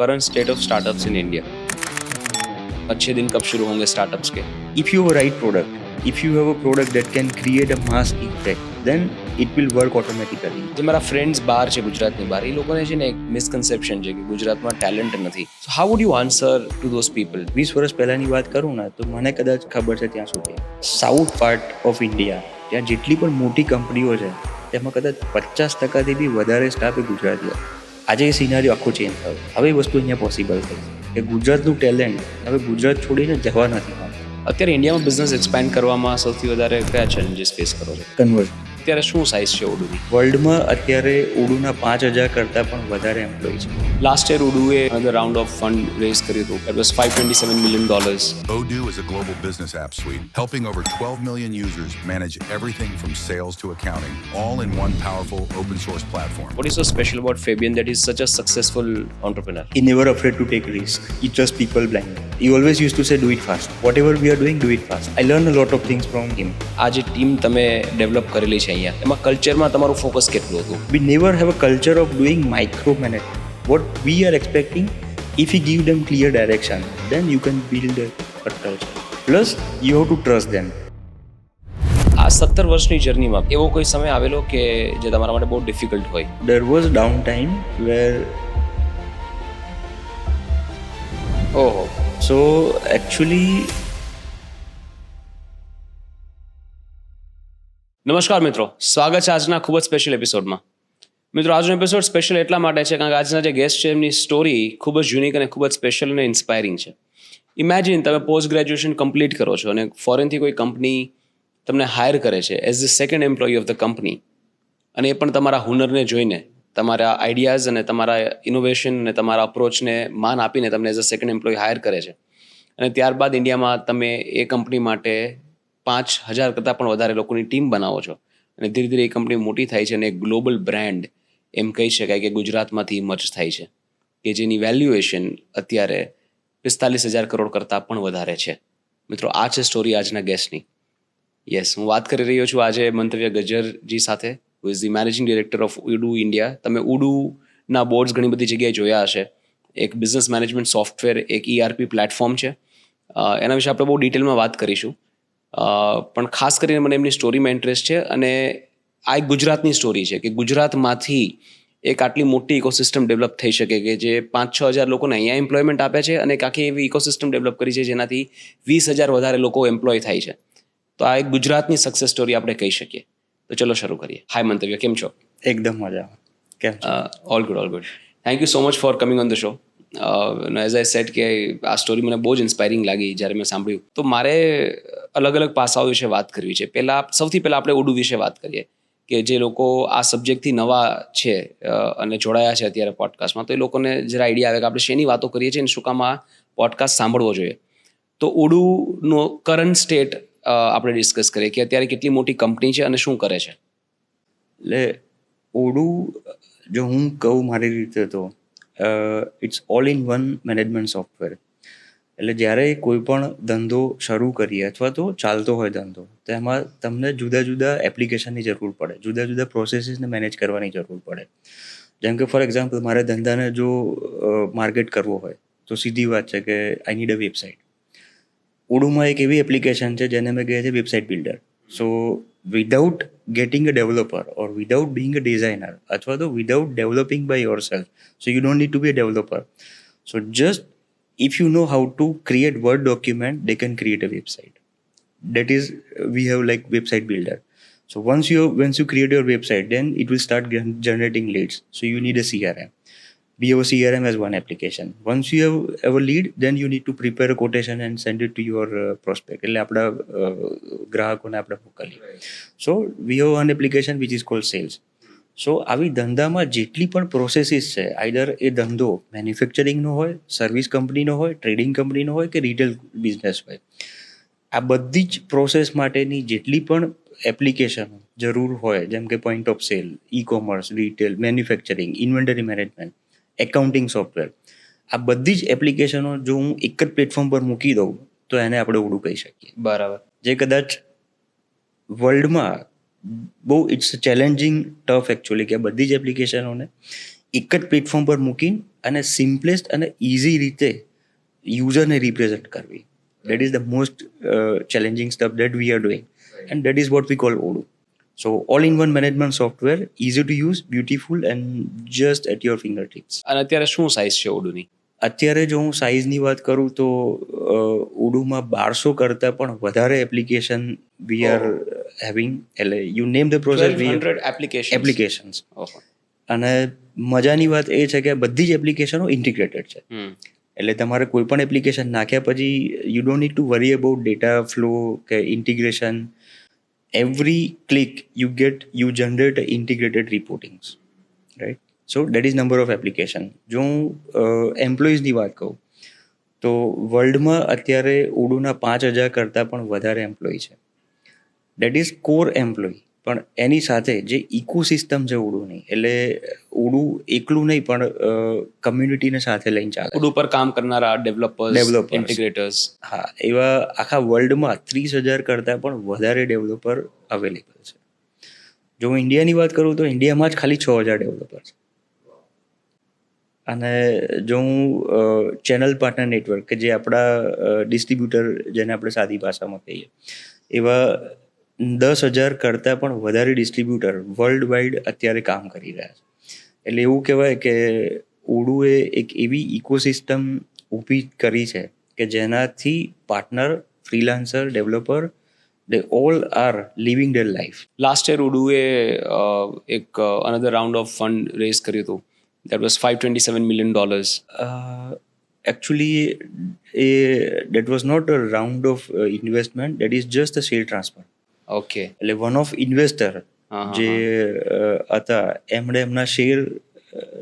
Current state of startups in India, अच्छे दिन कब शुरू होंगे स्टार्टअप्स के? If you have a right product, if you have a product that can create a mass impact, then it will work automatically. જે મારા friends બહાર છે ગુજરાતની બહાર, એ લોકોને છે ને એક મિસકન્સેપ્શન છે કે ગુજરાતમાં ટેલેન્ટ નથી. So how would you answer to those people? 20 વર્ષ પહેલાંની વાત કરું ને તો મને કદાચ ખબર છે ત્યાં સુધી સાઉથ પાર્ટ ઓફ ઇન્ડિયા ત્યાં જેટલી પણ મોટી કંપનીઓ છે તેમાં કદાચ 50%થી બી વધારે સ્ટાફ એ ગુજરાતીઓ. આજે એ સિનારીઓ આખો ચેન્જ થયો. હવે એ વસ્તુ અહીંયા પોસિબલ થઈ કે ગુજરાતનું ટેલેન્ટ હવે ગુજરાત છોડીને જવા નથી માંગતું. અત્યારે ઇન્ડિયામાં બિઝનેસ એક્સપેન્ડ કરવામાં સૌથી વધારે કયા ચેલેન્જીસ ફેસ કરો છો? કન્વર્ઝન. અત્યારે શું સાઇઝ છે ઉડુની? વર્લ્ડમાં અત્યારે ઉડુના 5,000 કરતાં પણ વધારે એમ્પ્લોય છે. લાસ્ટ યર ઉડુએ another round of fund raise કર્યું હતું. It was $527 million. Odoo is a global business app suite helping over 12 million users manage everything from sales to accounting, all in one powerful open source platform. What is so special about Fabian that he's such a successful entrepreneur? He never afraid to take risk. He trusts people blindly. He always used to say, do it fast. Whatever we are doing, do it fast. I learned a lot of things from him. આ જે team તમે develop કરેલી છે અહીંયા, એમાં કલ્ચરમાં તમારું focus કેટલું હતું? We never have a culture of doing micromanagement. What we are expecting, if you give them clear direction, then you can build a culture. Plus, you have to trust them. આ 17 વર્ષની જર્નીમાં એવો કોઈ સમય આવેલો કે જે તમારા માટે બહુ ડિફિકલ્ટ હોય? There was downtime where, ઓહો. so actually, નમસ્કાર મિત્રો, સ્વાગત છે આજના ખૂબ જ સ્પેશિયલ એપિસોડમાં. મિત્રો, આજનો એપિસોડ સ્પેશિયલ એટલા માટે છે કારણ કે આજના જે ગેસ્ટ છે એમની સ્ટોરી ખૂબ જ યુનિક અને ખૂબ જ સ્પેશિયલ અને ઇન્સ્પાયરિંગ છે. ઇમેજિન તમે પોસ્ટ ગ્રેજ્યુએશન કમ્પ્લીટ કરો છો અને ફોરેનથી કોઈ કંપની તમને હાયર કરે છે as the second employee of the company, અને એ પણ તમારા હુનરને જોઈને, તમારા આઈડિયાઝ અને તમારા ઇનોવેશન અને તમારા અપ્રોચને માન આપીને તમને as a second employee higher કરે છે. અને ત્યારબાદ ઇન્ડિયામાં તમે એ કંપની માટે 5,000 કરતાં પણ વધારે લોકોની ટીમ બનાવો છો અને ધીરે ધીરે એ કંપની મોટી થાય છે અને એક ગ્લોબલ બ્રાન્ડ એમ કહી શકાય કે ગુજરાતમાંથી મર્જ થાય છે, કે જેની વેલ્યુએશન અત્યારે 45,000 કરોડ કરતાં પણ વધારે છે. મિત્રો, આ છે સ્ટોરી આજના ગેસ્ટની. યસ, હું વાત કરી રહ્યો છું આજે મંતવ્ય ગજ્જરજી સાથે, who is the managing director of ઉડુ India. તમે ઉડુના બોર્ડ્સ ઘણી બધી જગ્યાએ જોયા હશે. એક બિઝનેસ મેનેજમેન્ટ સોફ્ટવેર, એક ERP પ્લેટફોર્મ છે. એના વિશે આપણે બહુ ડિટેલમાં વાત કરીશું, પણ ખાસ કરીને મને એમની સ્ટોરીમાં ઇન્ટરેસ્ટ છે. અને આ એક ગુજરાતની સ્ટોરી છે કે ગુજરાતમાંથી એક આટલી મોટી ઇકોસિસ્ટમ ડેવલપ થઈ શકે કે જે 5-6 હજાર લોકોને અહીંયા એમ્પ્લોયમેન્ટ આપે છે અને એક આખી એવી ઇકોસિસ્ટમ ડેવલપ કરી છે જેનાથી 20,000 વધારે લોકો એમ્પ્લોય થાય છે. તો આ એક ગુજરાતની સક્સેસ સ્ટોરી આપણે કહી શકીએ. તો ચલો શરૂ કરીએ. હાય મંતવ્ય, કેમ છો? એકદમ મજામાં. કેમ છો? All good, all good. Thank you so much for coming on the show. As I said કે આ સ્ટોરી મને બહુ જ ઇન્સ્પાયરિંગ લાગી જ્યારે મેં સાંભળ્યું. તો મારે અલગ અલગ પાસાઓ વિશે વાત કરવી છે. સૌથી પહેલાં આપણે ઉડુ વિશે વાત કરીએ કે જે લોકો આ સબ્જેક્ટથી નવા છે અને જોડાયા છે અત્યારે પોડકાસ્ટમાં, તો એ લોકોને જરા આઈડિયા આવે કે આપણે શેની વાતો કરીએ છીએ અને શું કામ આ પોડકાસ્ટ સાંભળવો જોઈએ. તો ઉડુનો કરંટ સ્ટેટ આપણે ડિસ્કસ કરીએ કે અત્યારે કેટલી મોટી કંપની છે અને શું કરે છે. એટલે ઉડુ, જો હું કહું મારી રીતે તો it's all in one management software. એટલે જ્યારે કોઈ પણ ધંધો શરૂ કરીએ અથવા તો ચાલતો હોય ધંધો, તો એમાં તમને જુદા જુદા એપ્લિકેશનની જરૂર પડે, જુદા જુદા પ્રોસેસીસને મેનેજ કરવાની જરૂર પડે. જેમ કે ફોર એક્ઝામ્પલ, મારે ધંધાને જો માર્કેટ કરવો હોય તો સીધી વાત છે કે આઈ નીડ અ વેબસાઇટ. ઉડુમાં એક એવી એપ્લિકેશન છે જેને મેં કહે છે website builder. So without getting a developer or without being a designer અથવા તો without developing by yourself, so you don't need to be a developer. So just if you know how to create Word document, they can create a website. That is, we have like website builder. So once you create your website, then it will start generating leads. So you need a CRM. We have a CRM as one application. Once you have a lead, then you need to prepare a quotation and send it to your prospect. એટલે આપણા ગ્રાહકોને આપણે મોકલીએ. So we have one application which is called sales. સો આવી ધંધામાં જેટલી પણ processes છે, આઈધર એ ધંધો મેન્યુફેક્ચરિંગનો હોય, સર્વિસ કંપનીનો હોય, ટ્રેડિંગ કંપનીનો હોય કે રિટેલ બિઝનેસ હોય, આ બધી જ પ્રોસેસ માટેની જેટલી પણ એપ્લિકેશનો જરૂર હોય, જેમ કે point of cell, e commerce, retail, manufacturing, inventory management, accounting software, આ બધી જ એપ્લિકેશનો જો હું એક જ પ્લેટફોર્મ પર મૂકી દઉં તો એને આપણે ઉડુ કહી શકીએ. બરાબર. જે કદાચ વર્લ્ડમાં બહુ ઇટ્સ ચેલેન્જિંગ ટફ એકચ્યુઅલી કે બધી જ એપ્લિકેશનોને એક જ પ્લેટફોર્મ પર મૂકીને અને સિમ્પલેસ્ટ અને ઇઝી રીતે યુઝરને રિપ્રેઝન્ટ કરવી. That is the most challenging stuff that we are doing and that is what we call Odoo. So all in one management software, easy to use, beautiful and just at your fingertips. અને અત્યારે શું size છે ઓડુની? અત્યારે જો હું સાઇઝની વાત કરું તો ઓડુમાં 1200 કરતાં પણ વધારે એપ્લિકેશન વી આર હેવિંગ. એટલે you name the process, 1200 applications. અને મજાની વાત એ છે કે બધી જ એપ્લિકેશનો ઇન્ટિગ્રેટેડ છે. એટલે તમારે કોઈ પણ એપ્લિકેશન નાખ્યા પછી you don't need to worry about data flow કે integration. Every click you generate integrated reportings, right? So that is number of application. જો હું એમ્પ્લોઈઝની વાત કહું તો વર્લ્ડમાં અત્યારે ઓડુના 5000 કરતાં પણ વધારે એમ્પ્લોય છે. That is core employ. પણ એની સાથે જે ઇકોસિસ્ટમ છે ઓડુની, એટલે ઓડુ એકલું નહીં પણ કમ્યુનિટીને સાથે લઈને ચાલે. ઓડુ પર કામ કરનારા ડેવલપર્સ, ઇન્ટિગ્રેટર્સ, હા, એવા આખા વર્લ્ડમાં 30,000 કરતાં પણ વધારે ડેવલપર અવેલેબલ છે. જો હું ઇન્ડિયાની વાત કરું તો ઇન્ડિયામાં જ ખાલી 6,000 ડેવલપર છે. અને જો હું ચેનલ પાર્ટનર નેટવર્ક કે જે આપણા ડિસ્ટ્રીબ્યુટર, જેને આપણે સાદી ભાષામાં કહીએ, એવા 10,000 કરતાં પણ વધારે ડિસ્ટ્રીબ્યુટર વર્લ્ડ વાઇડ અત્યારે કામ કરી રહ્યા છે. એટલે એવું કહેવાય કે ઓડુએ એક એવી ઇકોસિસ્ટમ ઊભી કરી છે કે જેનાથી partner, freelancer, developer, they all are living their life. Last year ઓડુએ એક another round of fund raise કર્યું હતું. That was $527 million. Actually, that was not a round of investment. That is just a share transfer. Okay. એટલે one of investor જે હતા એમણે એમના share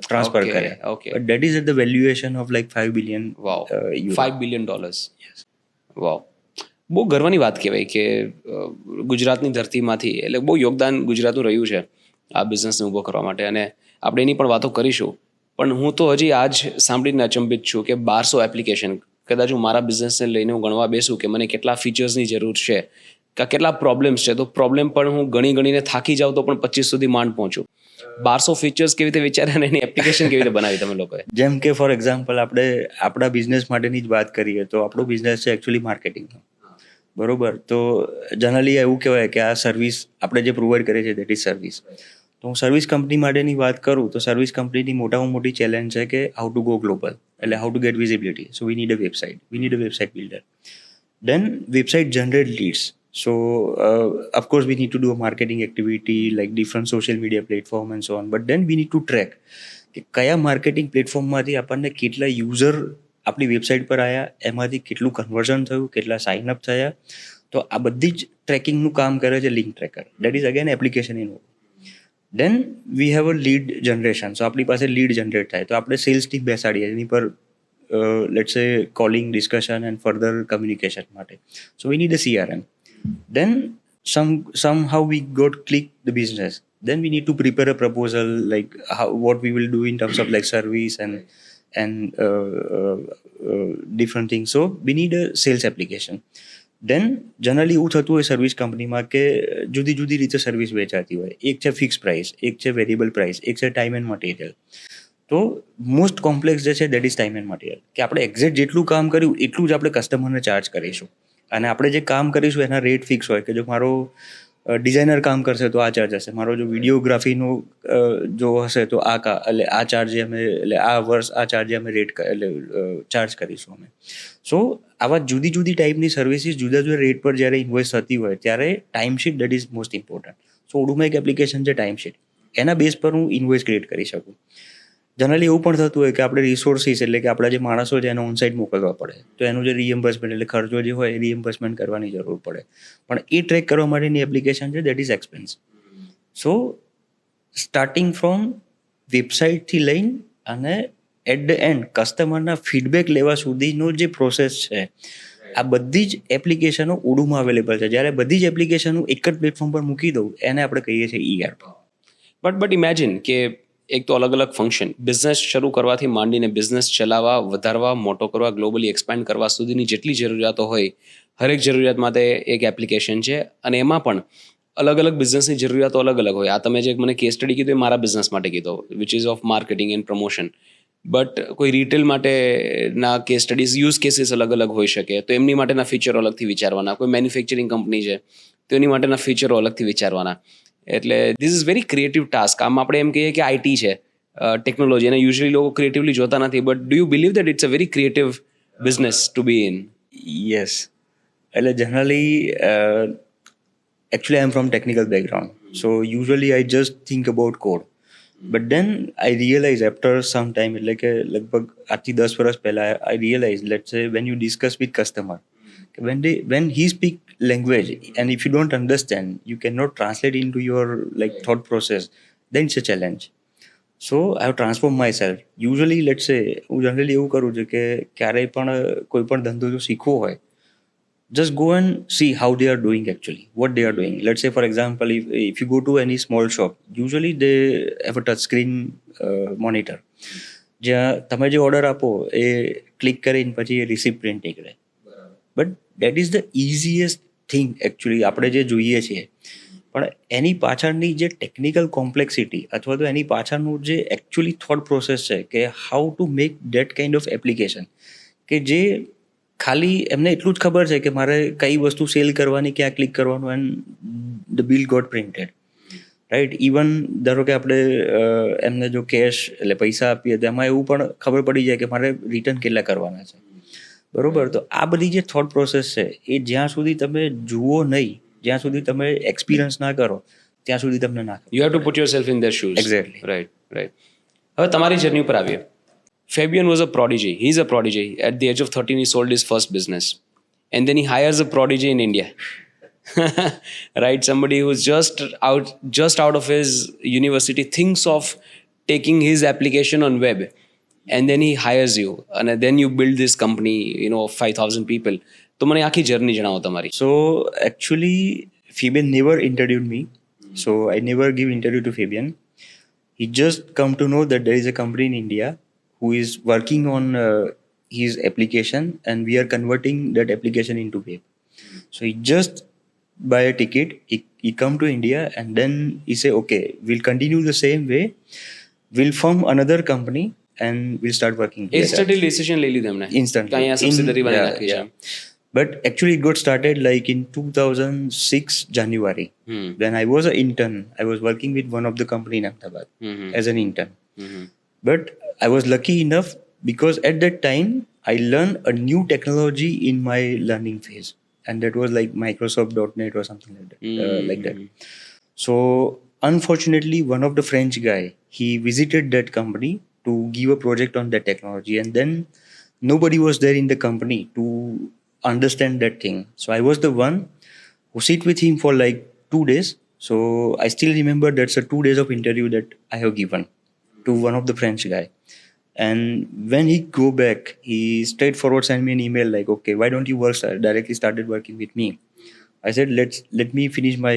transfer કર્યા. Okay. That is at the valuation of like $5 billion. Wow. euro. $5 billion. Yes. Wow. બહુ ગર્વની વાત કહેવાય કે ગુજરાતની ધરતીમાંથી, એટલે બહુ યોગદાન ગુજરાતનું રહ્યું છે આ બિઝનેસને ઊભો કરવા માટે. અને આપણે એની પણ વાતો કરીશું. પણ હું તો હજી આજ સાંભળીને અચંબિત છું કે 1200 એપ્લિકેશન. કદાચ હું મારા બિઝનેસને લઈને હું ગણવા બેસું કે મને કેટલા ફીચર્સની જરૂર છે, કે કેટલા પ્રોબ્લેમ્સ છે, તો પ્રોબ્લેમ પણ હું ગણીને થાકી જાઉં તો પણ 25 સુધી માંડ પહોંચું. 1200 ફીચર્સ કેવી રીતે વિચાર્યા અને એની એપ્લિકેશન કેવી રીતે બનાવી તમે લોકોએ? જેમ કે ફોર એક્ઝામ્પલ આપણે આપણા બિઝનેસ માટેની જ વાત કરીએ તો આપણો બિઝનેસ છે એકચ્યુઅલી માર્કેટિંગનો, બરોબર? તો જનરલી એવું કહેવાય કે આ સર્વિસ આપણે જે પ્રોવાઈડ કરીએ છીએ દેટ ઇઝ સર્વિસ. તો હું સર્વિસ કંપની માટેની વાત કરું તો સર્વિસ કંપનીની મોટામાં મોટી ચેલેન્જ છે કે હાઉ ટુ ગો ગ્લોબલ, એટલે how to gate visibility. So we need a website, we need a website builder. Then website generate leads. So of course we need to do a marketing activity like different social media platform and so on. But then we need to track કે કયા marketing પ્લેટફોર્મમાંથી આપણને કેટલા user આપણી website પર આવ્યા, એમાંથી કેટલું conversion થયું, કેટલા સાઇન અપ થયા. તો આ બધી જ ટ્રેકિંગનું કામ કરે છે link tracker. That is again application in. Then we have a lead generation. So આપણી પાસે લીડ જનરેટ થાય તો આપણે સેલ્સ ટીમ બેસાડીએ એની પર let's say calling, discussion and further communication માટે. So we need a CRM. Then somehow we got click the business. Then we need to prepare a proposal like what we will do in terms of like service and different things. So we need a sales application. Then generally એવું થતું હોય service કંપનીમાં કે જુદી જુદી રીતે service વેચાતી હોય. એક છે ફિક્સ પ્રાઇસ, એક છે વેરિયેબલ પ્રાઇસ, એક છે ટાઈમ એન્ડ મટીરિયલ. તો મોસ્ટ કોમ્પ્લેક્સ જે છે that is time and material, કે આપણે એક્ઝેક્ટ જેટલું કામ કર્યું એટલું જ આપણે કસ્ટમરને ચાર્જ કરીશું. અને આપણે જે કામ કરીશું એના રેટ ફિક્સ હોય કે જો મારો ડિઝાઇનર કામ કરશે તો આ ચાર્જ હશે, મારો જો વિડીયોગ્રાફીનો જો હશે તો એટલે આ ચાર્જે અમે, એટલે આ વર્ષ આ ચાર્જે અમે રેટ એટલે ચાર્જ કરીશું અમે. સો આવા જુદી જુદી ટાઈપની સર્વિસીસ જુદા જુદા રેટ પર જ્યારે ઇન્વોઇસ થતી હોય ત્યારે ટાઈમશીટ દેટ ઇઝ મોસ્ટ ઇમ્પોર્ટન્ટ. સો ઓડુમાં એક એપ્લિકેશન છે ટાઈમશીટ, એના બેઝ પર હું ઇન્વોઇસ ક્રિએટ કરી શકું. જનરલી એવું પણ થતું હોય કે આપણે રિસોર્સિસ એટલે કે આપણા જે માણસો છે એને ઓનસાઇટ મોકલવા પડે, તો એનું જે રિએમ્બર્સમેન્ટ એટલે ખર્ચો જે હોય એ રિએમ્બર્સમેન્ટ કરવાની જરૂર પડે. પણ એ ટ્રેક કરવા માટેની એપ્લિકેશન છે that is expense. So starting from વેબસાઇટથી લઈને અને એટ ધ એન્ડ કસ્ટમરના ફીડબેક લેવા સુધીનો જે પ્રોસેસ છે આ બધી જ એપ્લિકેશનો ઓડુમાં અવેલેબલ છે. જ્યારે બધી જ એપ્લિકેશનો એક જ પ્લેટફોર્મ પર મૂકી દઉં એને આપણે કહીએ છીએ ERP. બટ ઇમેજિન કે એક તો અલગ અલગ ફંક્શન, બિઝનેસ શરૂ કરવાથી માંડીને બિઝનેસ ચલાવવા, વધારવા, મોટો કરવા, ગ્લોબલી એક્સપાન્ડ કરવા સુધીની જેટલી જરૂરિયાતો હોય, હરેક જરૂરિયાત માટે એક એપ્લિકેશન છે. અને એમાં પણ અલગ અલગ બિઝનેસની જરૂરિયાતો અલગ અલગ હોય. આ તમે જે મને કેસ સ્ટડી કીધું એ મારા બિઝનેસ માટે કીધો, which ease of marketing and promotion. But કોઈ રિટેલ માટેના કેસ સ્ટડીઝ યુઝ કેસીસ અલગ અલગ હોઈ શકે, તો એમની માટેના ફીચરો અલગથી વિચારવાના. કોઈ મેન્યુફેક્ચરિંગ કંપની છે તો એની માટેના ફીચરો અલગથી વિચારવાના. એટલે this is very creative task. આમ આપણે એમ કહીએ કે આઈટી છે, ટેકનોલોજી, અને યુઝ્યુઅલી લોકો ક્રિએટિવલી જોતા નથી, but do you believe that it's a very creative business to be in? Yes, એટલે generally actually I'm from technical background, so usually I just think about code, but then I realized after some time, એટલે કે લગભગ આજથી 10 વર્ષ પહેલા I realized, let's say when you discuss with customer, when he speak language and if you don't understand, you cannot translate into your like thought process, then it's a challenge. So I have transformed myself. Usually let's say હું generally એવું કરું છું કે ક્યારેય પણ કોઈ પણ ધંધો જો શીખવો હોય, just go and see how they are doing actually, what they are doing. Let's say for example, if you go to any small shop, usually they have a touch screen monitor, જ્યાં તમે જે order આપો એ click કરીને પછી એ receipt print નીકળે. But that is the easiest thing actually આપણે જે જોઈએ છીએ, પણ એની પાછળની જે ટેકનિકલ કોમ્પ્લેક્સિટી અથવા તો એની પાછળનું જે એકચ્યુઅલી થોટ પ્રોસેસ છે કે how to make that kind of application, કે જે ખાલી એમને એટલું જ ખબર છે કે મારે કઈ વસ્તુ સેલ કરવાની, ક્યાં ક્લિક કરવાનું, and the bill got printed, right. Even ધારો કે આપણે એમને જો કેશ એટલે પૈસા આપીએ તો એમાં એવું પણ ખબર પડી જાય કે મારે રિટર્ન કેટલા કરવાના છે, બરોબર. તો આ બધી જે થોટ પ્રોસેસ છે એ જ્યાં સુધી તમે જુઓ નહીં, જ્યાં સુધી તમે એક્સપિરિયન્સ ના કરો, ત્યાં સુધી તમને ના ખબર. You have to put your self in their shoes. Exactly. Right, right. હવે તમારી જર્ની ઉપર આવીએ. Fabian was a prodigy. He's a prodigy. At the age of 13, he sold his first business. And then he hires a prodigy in India. Right? Somebody who's just out of his university, thinks of taking his application on web. And then he hires you. And then you build this company, of 5,000 people. તો મને આખી journey જણાવો તમારી. So actually, Fabian never interviewed me. So I never give interview to Fabian. He just come to know that there is a company in India who is working on his application and we are converting that application into web. So he just buy a ticket, he come to India and then he say, okay, we'll continue the same way, we'll form another company and we'll start working together. Instantly decision લઈ લીધું એમને. Instantly. કે અહીંયા subsidiary બનાવી નાખી છે. But actually it got started like in 2006 January. When I was an intern, I was working with one of the company in Ahmedabad as an intern. But I was lucky enough because at that time I learned a new technology in my learning phase, and that was like Microsoft.NET or something like that. So unfortunately, one of the French guy, he visited that company to give a project on that technology, and then nobody was there in the company to understand that thing. So I was the one who sit with him for like 2 days. So I still remember that's a 2 days of interview that I have given to one of the French guy. And when he go back, he straightforward sent me an email like, okay, why don't you directly started working with me? I said, let me finish my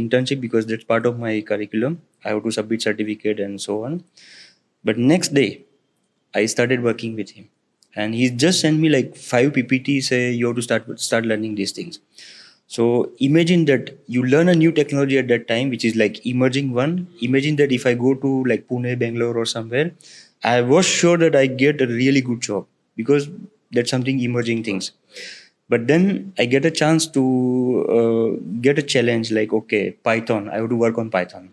internship because that's part of my curriculum. I have to submit certificate and so on. But next day, I started working with him. And he just sent me like 5 PPT, say you have to start learning these things. So imagine that you learn a new technology at that time, which is like emerging one. Imagine that if I go to like Pune, Bangalore or somewhere, I was sure that I get a really good job because that's something emerging things. But then I get a chance to get a challenge like, okay, Python, I have to work on Python.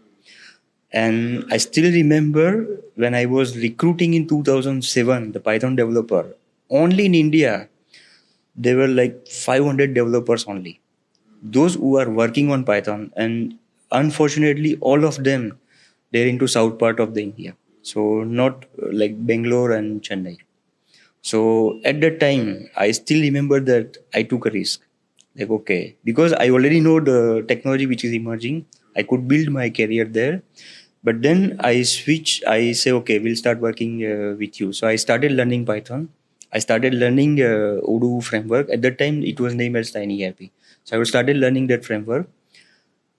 And I still remember when I was recruiting in 2007, the Python developer, only in India, there were like 500 developers only. Those who are working on Python, and unfortunately, all of them, they're into south part of the India. So not like Bangalore and Chennai. So at that time, I still remember that I took a risk. Like, okay, because I already know the technology which is emerging, I could build my career there. But then I say, okay, we'll start working with you. So I started learning Python. I started learning Odoo framework. At that time, it was named as TinyERP. So I started learning that framework.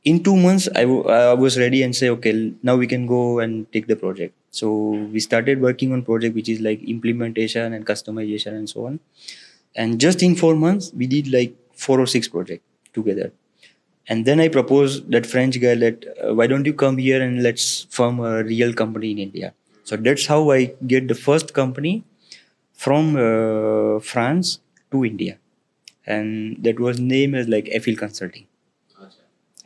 In 2 months, I was ready and say, okay, now we can go and take the project. So we started working on project which is like implementation and customization and so on. And just in 4 months, we did like 4 or 6 projects together. And then I proposed that French guy that why don't you come here and let's form a real company in India. So that's how I get the first company from France to India, and that was named as like Eiffel Consulting.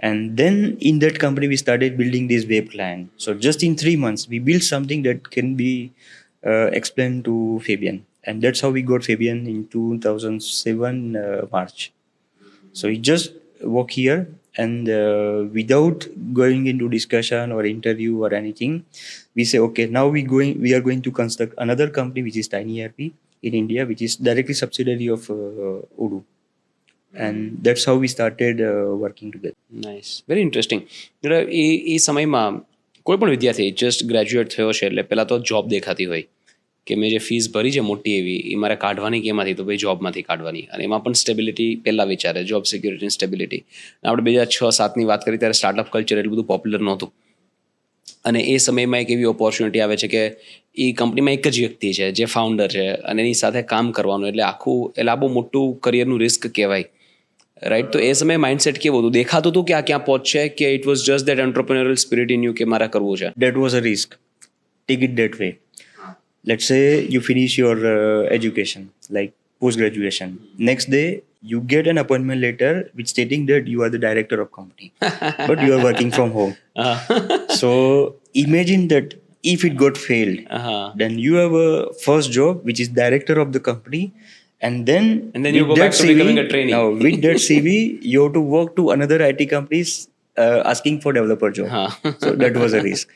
And then in that company we started building this web client. So just in 3 months we built something that can be explained to Fabian, and that's how we got Fabian in 2007 March. So he just walk here, and without going into discussion or interview or anything, we say, okay, now we are going to construct another company which is Tiny ERP in India, which is directly subsidiary of Odoo. And that's how we started working together. Nice very interesting. એટલે એ સમયમાં કોઈ પણ વિદ્યાર્થી just graduate થયો છે એટલે પહેલાં તો જોબ દેખાતી હોય કે મેં જે ફીસ ભરી છે મોટી એવી એ મારે કાઢવાની કે એમાંથી, તો ભાઈ જોબમાંથી કાઢવાની, અને એમાં પણ સ્ટેબિલિટી પહેલાં વિચારે, જોબ સિક્યુરિટી સ્ટેબિલિટી. આપણે 2006-07ની વાત કરી ત્યારે સ્ટાર્ટઅપ કલ્ચર એટલું બધું પોપ્યુલર નહોતું, અને એ સમયમાં એક એવી ઓપોર્ચ્યુનિટી આવે છે કે એ કંપનીમાં એક જ વ્યક્તિ છે જે ફાઉન્ડર છે અને એની સાથે કામ કરવાનું, એટલે આ બહુ મોટું કરિયરનું રિસ્ક કહેવાય, રાઈટ? તો એ સમયે માઇન્ડસેટ કેવું હતું? દેખાતું હતું કે આ ક્યાં પહોંચશે, કે it was just that entrepreneurial spirit in you કે મારે કરવું છે? That was a risk. Take it that way. Let's say you finish your education, like post graduation. Next day you get an appointment letter which stating that you are the director of company, but you are working from home. So imagine that if it got failed, then you have a first job which is director of the company, and then you go back to becoming a trainee. Now with that CV you have to work to another IT companies asking for developer job. So that was a risk.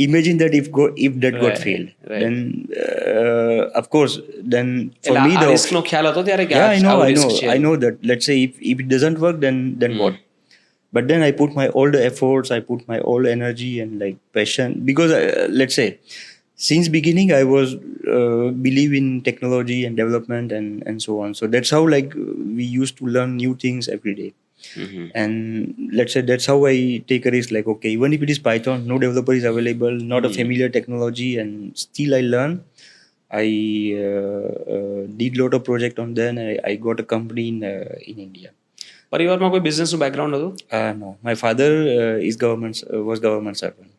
Imagine that if that got failed, then of course then for me the risk નો ખ્યાલ હતો ત્યારે કે I know that. Let's say if it doesn't work, then what? But then I put my all the efforts, I put my all energy and like passion, because let's say since beginning I was believe in technology and development and so on. So that's how like we used to learn new things every day. And let's say that's how I take a risk, like okay, even if it is Python, no developer is available, not a familiar technology, and still I learn. I did lot of project on then. I got a company in India. પરિવારમાં કોઈ બિઝનેસનું background હતું? No, my father was government servant.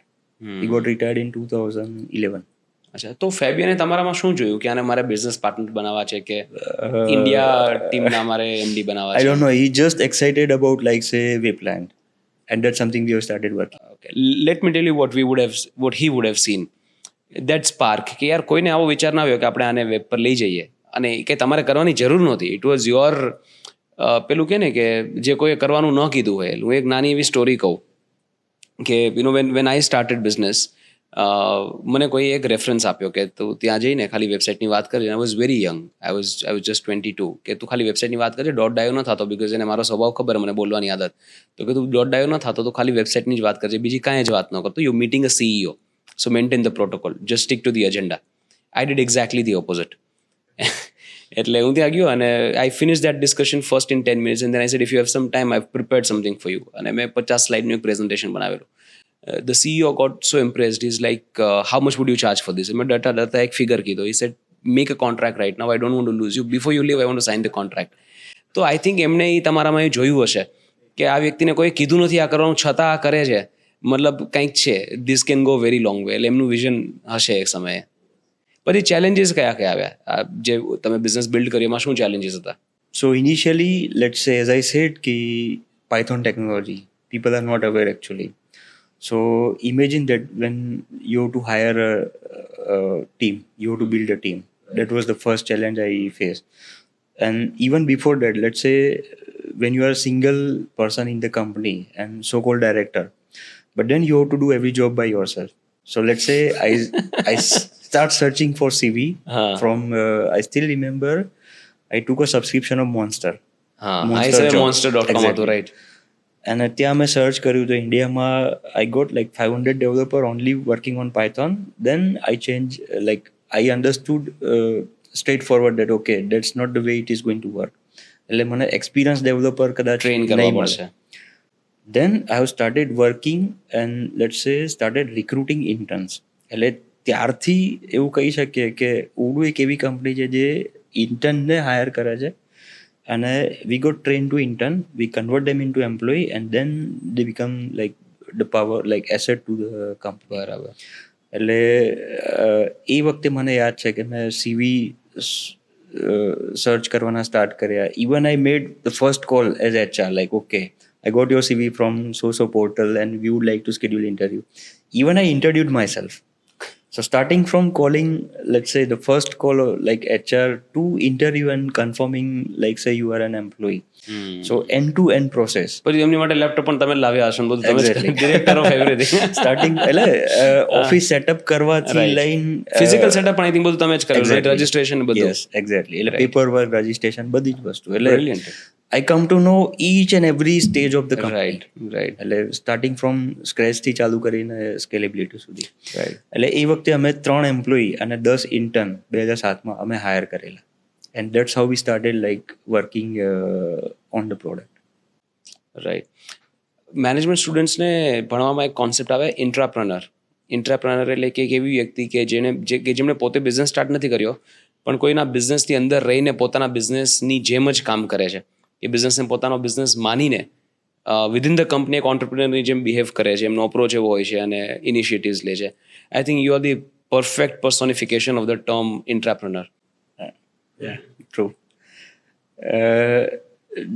He got retired in 2011. અચ્છા, તો ફેબિયને તમારામાં શું જોયું કે આને મારે બિઝનેસ પાર્ટનર બનાવવા છે કે ઇન્ડિયા ટીમના મારે એમડી બનાવવા I છે? don't know. He just excited about like say Wayplant, and that's something we have started working. Okay, let me tell you what he would have seen. That spark કે યાર કોઈને આવો વિચાર ના આવ્યો કે આપણે આને વેબ પર લઈ જઈએ, અને કંઈ તમારે કરવાની જરૂર નહોતી. ઇટ વોઝ યોર પેલું કે ને કે જે કોઈએ કરવાનું ન કીધું હોય. હું એક નાની એવી સ્ટોરી કહું કે વેન આઈ સ્ટાર્ટેડ બિઝનેસ, મને કોઈ એક રેફરન્સ આપ્યો કે તું ત્યાં જઈને ખાલી વેબસાઇટની વાત કરી. I was very young, I was just 22, કે તું ખાલી વેબસાઇટની વાત કરજે, ડોટ ડાયો ન થતો, બિકોઝ એને મારો સ્વભાવ ખબર, મને બોલવાની આદત, તો કે તું ડોટ ડાયો ન થતો તો ખાલી વેબસાઇટની જ વાત કરજે, બીજી કાંઈ જ વાત ન કરતો. You meeting a CEO, so maintain the protocol, just stick to the agenda. I did exactly the opposite. એટલે હું ત્યાં ગયો અને I finish that discussion first in 10 minutes, and then I said if you have some time I prepared something for you. અને મેં 50 સ્લાઇડનું એક presentation બનાવેલું. The CEO got so impressed. He's like, how much would you charge for this? મેં ડરતા એક figure કીધો. He said, make a contract right now. I don't want to lose you. Before you leave, I want to sign the contract. તો I think એમને એ તમારામાં એ જોયું હશે કે આ વ્યક્તિને કોઈ કીધું નથી આ કરવાનું, છતાં આ કરે છે, મતલબ કંઈક છે, this can go very long way. એટલે એમનું વિઝન હશે એક સમયે. પછી ચેલેન્જીસ કયા કયા આવ્યા? જે તમે બિઝનેસ બિલ્ડ કર્યો એમાં શું ચેલેન્જીસ હતા? So initially, let's say, as I said, ki Python technology, people are not aware actually. So imagine that when you have to hire a team, you have to build a team. That was the first challenge I faced. And even before that, let's say when you are a single person in the company and so-called director, but then you have to do every job by yourself. So let's say I start searching for CV from, I still remember, I took a subscription of Monster. monster.com હતું, right? And ત્યાં મેં search કર્યું તો ઇન્ડિયામાં I got like 500 developer only working on Python. Then I changed, like I understood straightforward that okay, that's not the way it is going to work. એટલે મને experienced developer કદાચ train નહીં કરવા મળે. પડશે. Then I have started working and let's say started recruiting interns. એટલે ત્યારથી એવું કહી શકીએ કે Odoo એક એવી કંપની છે જે ઇન્ટર્નને હાયર કરે છે, and we got trained to intern, we convert them into employee, and then they become like the power, like asset to the company. બરાબર. એટલે એ વખતે મને યાદ છે કે મેં સીવી સર્ચ કરવાના સ્ટાર્ટ કર્યા. Even I made the first call as HR, like okay I got your CV from so portal and we would like to schedule interview. Even I interviewed myself. So starting from calling, let's say the first call like HR to interview and confirming, like say you are an employee. So end to end process. પછી એમની માટે laptop પણ તમે લાવ્યા હશો ને બધું તમે Exactly. Director of everything Starting એટલે ઓફિસ સેટઅપ કરવાથી લઈને ફિઝિકલ સેટઅપ પણ આઈ થિંક બધું તમે જ કરેલું, રાઈટ? Exactly. રજિસ્ટ્રેશન બધું. Yes exactly. એટલે પેપર વર્ક, રજિસ્ટ્રેશન, બધી જ વસ્તુ. એટલે Brilliant. I come to know each and every stage of the company. Right એટલે સ્ટાર્ટિંગ ફ્રોમ સ્ક્રેચથી ચાલુ કરીને સ્કેલેબિલિટી સુધી. રાઈટ. એટલે એ વખતે અમે 3 એમ્પ્લોયી અને 10 ઇન્ટર્ન 2007માં અમે હાયર કરેલા. And that's how we started like working on the product. Right. Management સ્ટુડન્ટ્સને ભણવામાં એક કોન્સેપ્ટ આવે ઇન્ટ્રાપ્રનર. ઇન્ટ્રાપ્રનર એટલે કે એક એવી વ્યક્તિ કે જેમણે પોતે બિઝનેસ સ્ટાર્ટ નથી કર્યો પણ કોઈના બિઝનેસની અંદર રહીને પોતાના બિઝનેસની જેમ જ કામ કરે છે. એ બિઝનેસને પોતાનો બિઝનેસ માનીને વિધિન ધ કંપની એક ઓન્ટરપ્રિનરની જેમ બિહેવ કરે છે, એમનો અપ્રોચ એવો હોય છે અને ઇનિશિયેટિવ્સ લે છે. I think you are the perfect personification of the term intrapreneur. Yeah, true.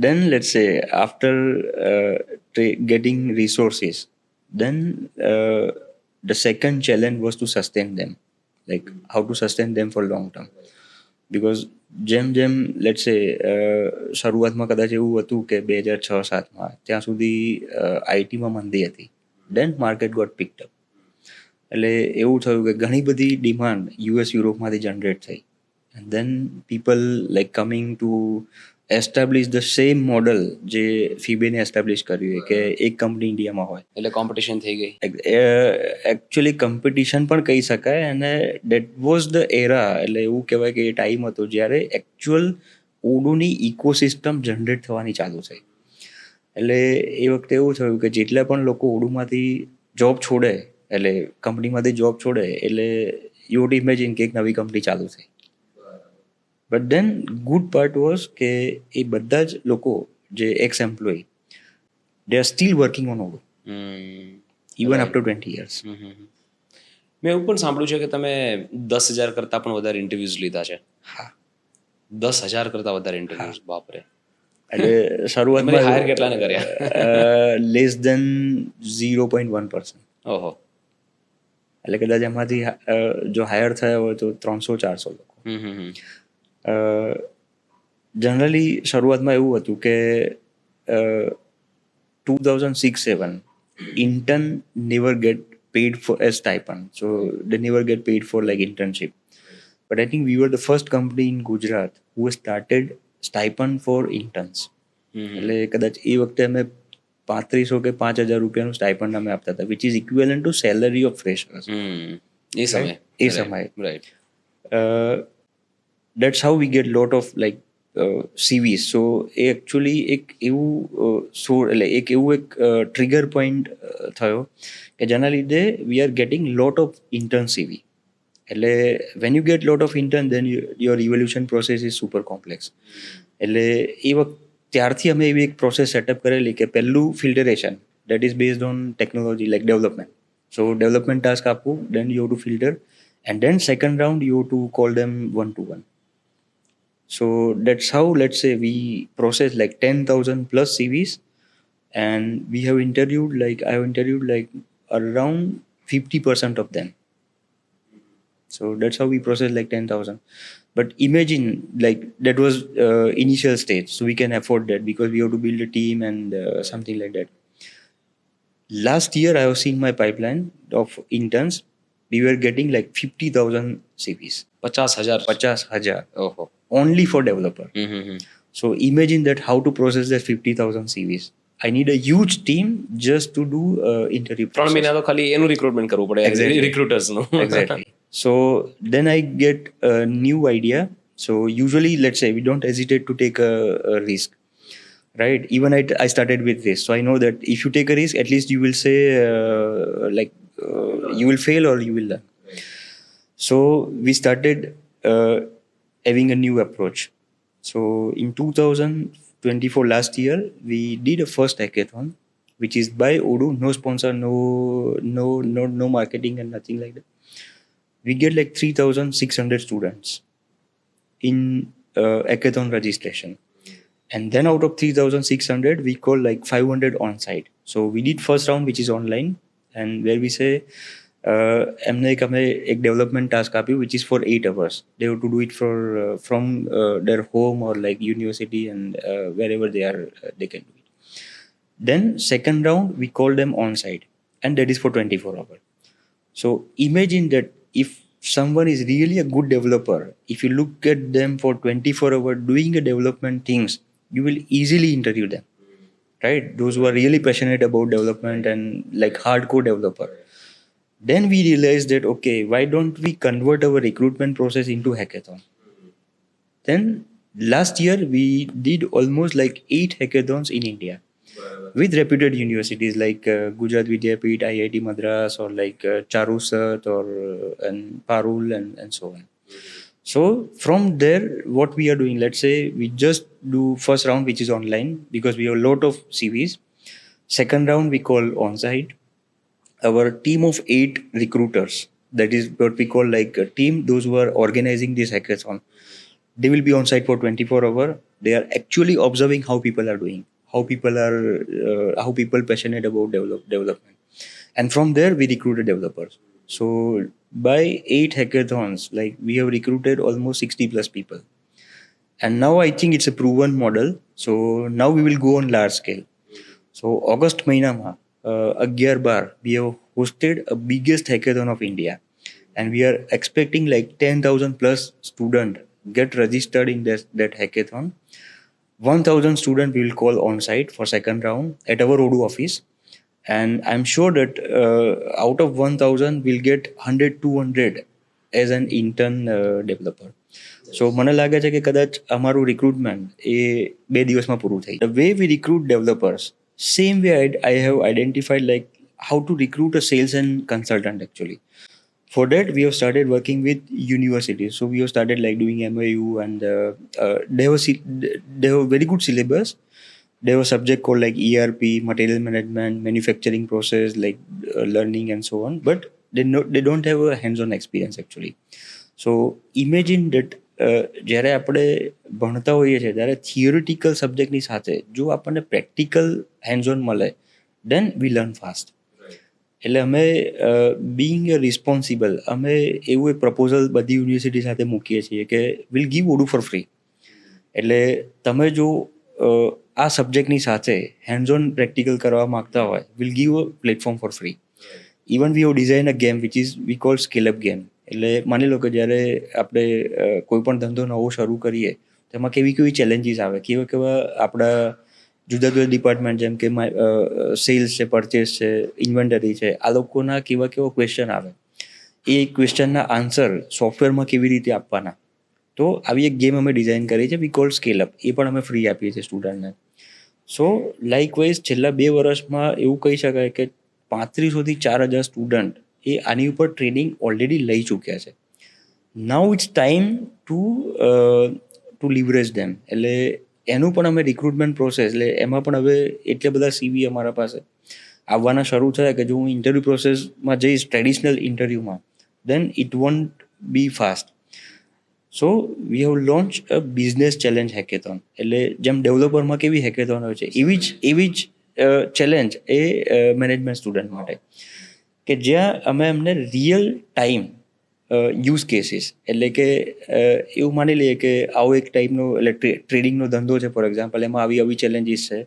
Then let's say after getting resources, then the second challenge was to sustain them, like how to sustain them for long term. Because જેમ let's say શરૂઆતમાં કદાચ એવું હતું કે 2006-07માં ત્યાં સુધી આઈટીમાં મંદી હતી. Then market got picked up. એટલે એવું થયું કે ઘણી બધી ડિમાન્ડ યુએસ યુરોપમાંથી જનરેટ થઈ. And then people like coming to establish the same model જે ફીબેને એસ્ટાબ્લિશ કર્યું કે એક કંપની ઇન્ડિયામાં હોય. એટલે કોમ્પિટિશન થઈ ગઈ. એકચ્યુઅલી કોમ્પિટિશન પણ કહી શકાય અને દેટ વોઝ ધ એરા. એટલે એવું કહેવાય કે એ ટાઈમ હતો જ્યારે એકચ્યુઅલ ઓડોની ઇકોસિસ્ટમ જનરેટ થવાની ચાલુ થઈ. એટલે એ વખતે એવું થયું કે જેટલા પણ લોકો ઓડોમાંથી જોબ છોડે, એટલે કંપનીમાંથી જોબ છોડે, એટલે યુ વોટ ઇમેજિન કે એક નવી કંપની ચાલુ થઈ. But then good part was કે એ બધા જ લોકો જે ex employ they are still working on Odoo even after 20 years. મેં એવું પણ સાંભળ્યું છે કે તમે 10,000 કરતાં પણ વધારે ઇન્ટરવ્યુઝ લીધા છે. હા, 10,000 કરતાં વધારે ઇન્ટરવ્યુઝ. બાપરે. એટલે શરૂઆતમાં હાયર કેટલાને કર્યા? Less than 0.1%. ઓહો. એટલે કદાચ એમાંથી જો હાયર થયા હોય તો 300-400 લોકો. જનરલી શરૂઆતમાં એવું હતું કે 2006-07 intern never get paid for as stipend, so they never get paid for like internship. But I think we were the first company in Gujarat who started stipend for interns. એટલે કદાચ એ વખતે અમે 3500 કે 5,000 રૂપિયાનું સ્ટાઇપન્ડ અમે આપતા હતા, which is equivalent to salary of freshers. એ સમયે right. That's how we get lot of like CVs. So એ એકચ્યુઅલી એક એવું એટલે એક એવું એક ટ્રિગર પોઈન્ટ થયો કે જેના લીધે we are getting lot of intern CV. એટલે when you get lot of intern then your evolution process is super complex. એટલે એ વખત ત્યારથી અમે એવી એક પ્રોસેસ સેટઅપ કરેલી કે પહેલું filtration that is based on technology like development. So development task આપવું, then you to filter, and then second round you to call them 1-to-1. So that's how, let's say, we process like 10,000 plus CVs, and we have interviewed like I have interviewed like around 50% of them. So that's how we process like 10,000. But imagine like that was initial stage, so we can afford that because we have to build a team and something like that. Last year I have seen my pipeline of interns. We were getting like 50,000 CVs. 50,000. Oh. Only for developer. So imagine that how to process that 50,000 CVs. I need a huge team just to do interview process. 3 મહિના તો ખાલી એનું recruitment કરવું પડે. Exactly. રિક્રુટર્સનું. Exactly. So then I get a new idea. So usually, let's say, we don't hesitate to take a risk, right? Even I started with this. So I know that if you take a risk, at least you will say you will fail or you will learn. So we started having a new approach. So in 2024 last year, we did a first hackathon, which is by Odoo, no sponsor, no marketing and nothing like that. we get like 3,600 students in hackathon registration. And then out of 3,600, we call like 500 on site. So we did first round, which is online, and where we say, એમને એક અમે એક development task આપ્યું which is for 8 hours. They have to do it from their home or like university and wherever they are, they can do it. Then second round, we call them on site, and that is for 24 hours. So imagine that if someone is really a good developer, if you look at them for 24 hours doing a development things, you will easily interview them, right? Those who are really passionate about development and like hardcore developer. Then we realized that, okay, why don't we convert our recruitment process into hackathon? Then last year we did almost like 8 hackathons in India with reputed universities like Gujarat Vidyapeeth, IIT Madras, or like Charusat or and Parul and so on. So from there, what we are doing, let's say we just do first round, which is online because we have a lot of CVs. Second round, we call on-site. Our team of 8 recruiters, that is what we call like a team, those who are organizing this hackathon, they will be on site for 24 hours. They are actually observing how people are doing, how people passionate about development. And from there, we recruited developers. So by 8 hackathons, like we have recruited almost 60 plus people. And now I think it's a proven model. So now we will go on large scale. So August મહિનામાં 11/12 we have hosted a biggest hackathon of India, and we are expecting like 10,000 plus students get registered in that hackathon. 1,000 students we will call on site for second round at our Odoo office, and I'm sure that out of 1,000 we'll get 100-200 as an intern developer. So મને લાગે છે કે કદાચ અમારું recruitment એ 2 દિવસમાં પૂરું થઈ. The way we recruit developers, same way I have identified like how to recruit a sales and consultant actually. For that, we have started working with universities. So we have started like doing MOU, and they have very good syllabus. They have a subject called like ERP, material management, manufacturing process, like learning and so on. But they don't have a hands-on experience actually. So imagine that જ્યારે આપણે ભણતા હોઈએ છીએ ત્યારે theoretical સબ્જેક્ટની સાથે જો આપણને practical hands on મળે દેન વી લર્ન ફાસ્ટ. એટલે અમે બિંગ રિસ્પોન્સિબલ અમે એવું એક પ્રપોઝલ બધી યુનિવર્સિટી સાથે મૂકીએ છીએ કે will give Odoo for free. એટલે તમે જો આ સબ્જેક્ટની સાથે હેન્ડ્સ ઓન પ્રેક્ટિકલ કરવા માગતા હોય, will give a platform four free. Even we have design a game which is V call scale up game. એટલે માની લો કે જ્યારે આપણે કોઈ પણ ધંધો નવો શરૂ કરીએ તેમાં કેવી કેવી ચેલેન્જીસ આવે, કેવા આપણા જુદા જુદા ડિપાર્ટમેન્ટ જેમ કે સેલ્સ છે, પરચેસ છે, ઇન્વેન્ટરી છે, આ લોકોના કેવા ક્વેશ્ચન આવે, એ ક્વેશ્ચનના આન્સર સોફ્ટવેરમાં કેવી રીતે આપવાના. તો આવી એક ગેમ અમે ડિઝાઇન કરી છે, વી કોલ સ્કેલ અપ. એ પણ અમે ફ્રી આપીએ છીએ સ્ટુડન્ટને. સો લાઇકવાઇઝ છેલ્લા 2 વર્ષમાં એવું કહી શકાય કે 3500થી 4000 સ્ટુડન્ટ એ આની ઉપર ટ્રેનિંગ ઓલરેડી લઈ ચૂક્યા છે. નાઉ ઇટ્સ ટાઈમ ટુ લિવરેજ ધેમ. એટલે એનું પણ અમે રિક્રુટમેન્ટ પ્રોસેસ, એટલે એમાં પણ હવે એટલા બધા સીવી અમારા પાસે આવવાના શરૂ થયા કે જો હું ઇન્ટરવ્યૂ પ્રોસેસમાં જઈશ ટ્રેડિશનલ ઇન્ટરવ્યૂમાં, then it won't be fast. So we have launch a business challenge hackathon. એટલે જેમ ડેવલપરમાં કેવી હેકેથોન હોય છે એવી જ ચેલેન્જ એ મેનેજમેન્ટ સ્ટુડન્ટ માટે, કે જ્યાં અમે એમને રિયલ ટાઈમ યુઝ કેસીસ, એટલે કે એવું માની લઈએ કે આવો એક ટાઈપનો એટલે ટ્રેડિંગનો ધંધો છે ફોર એક્ઝામ્પલ, એમાં આવી ચેલેન્જીસ છે,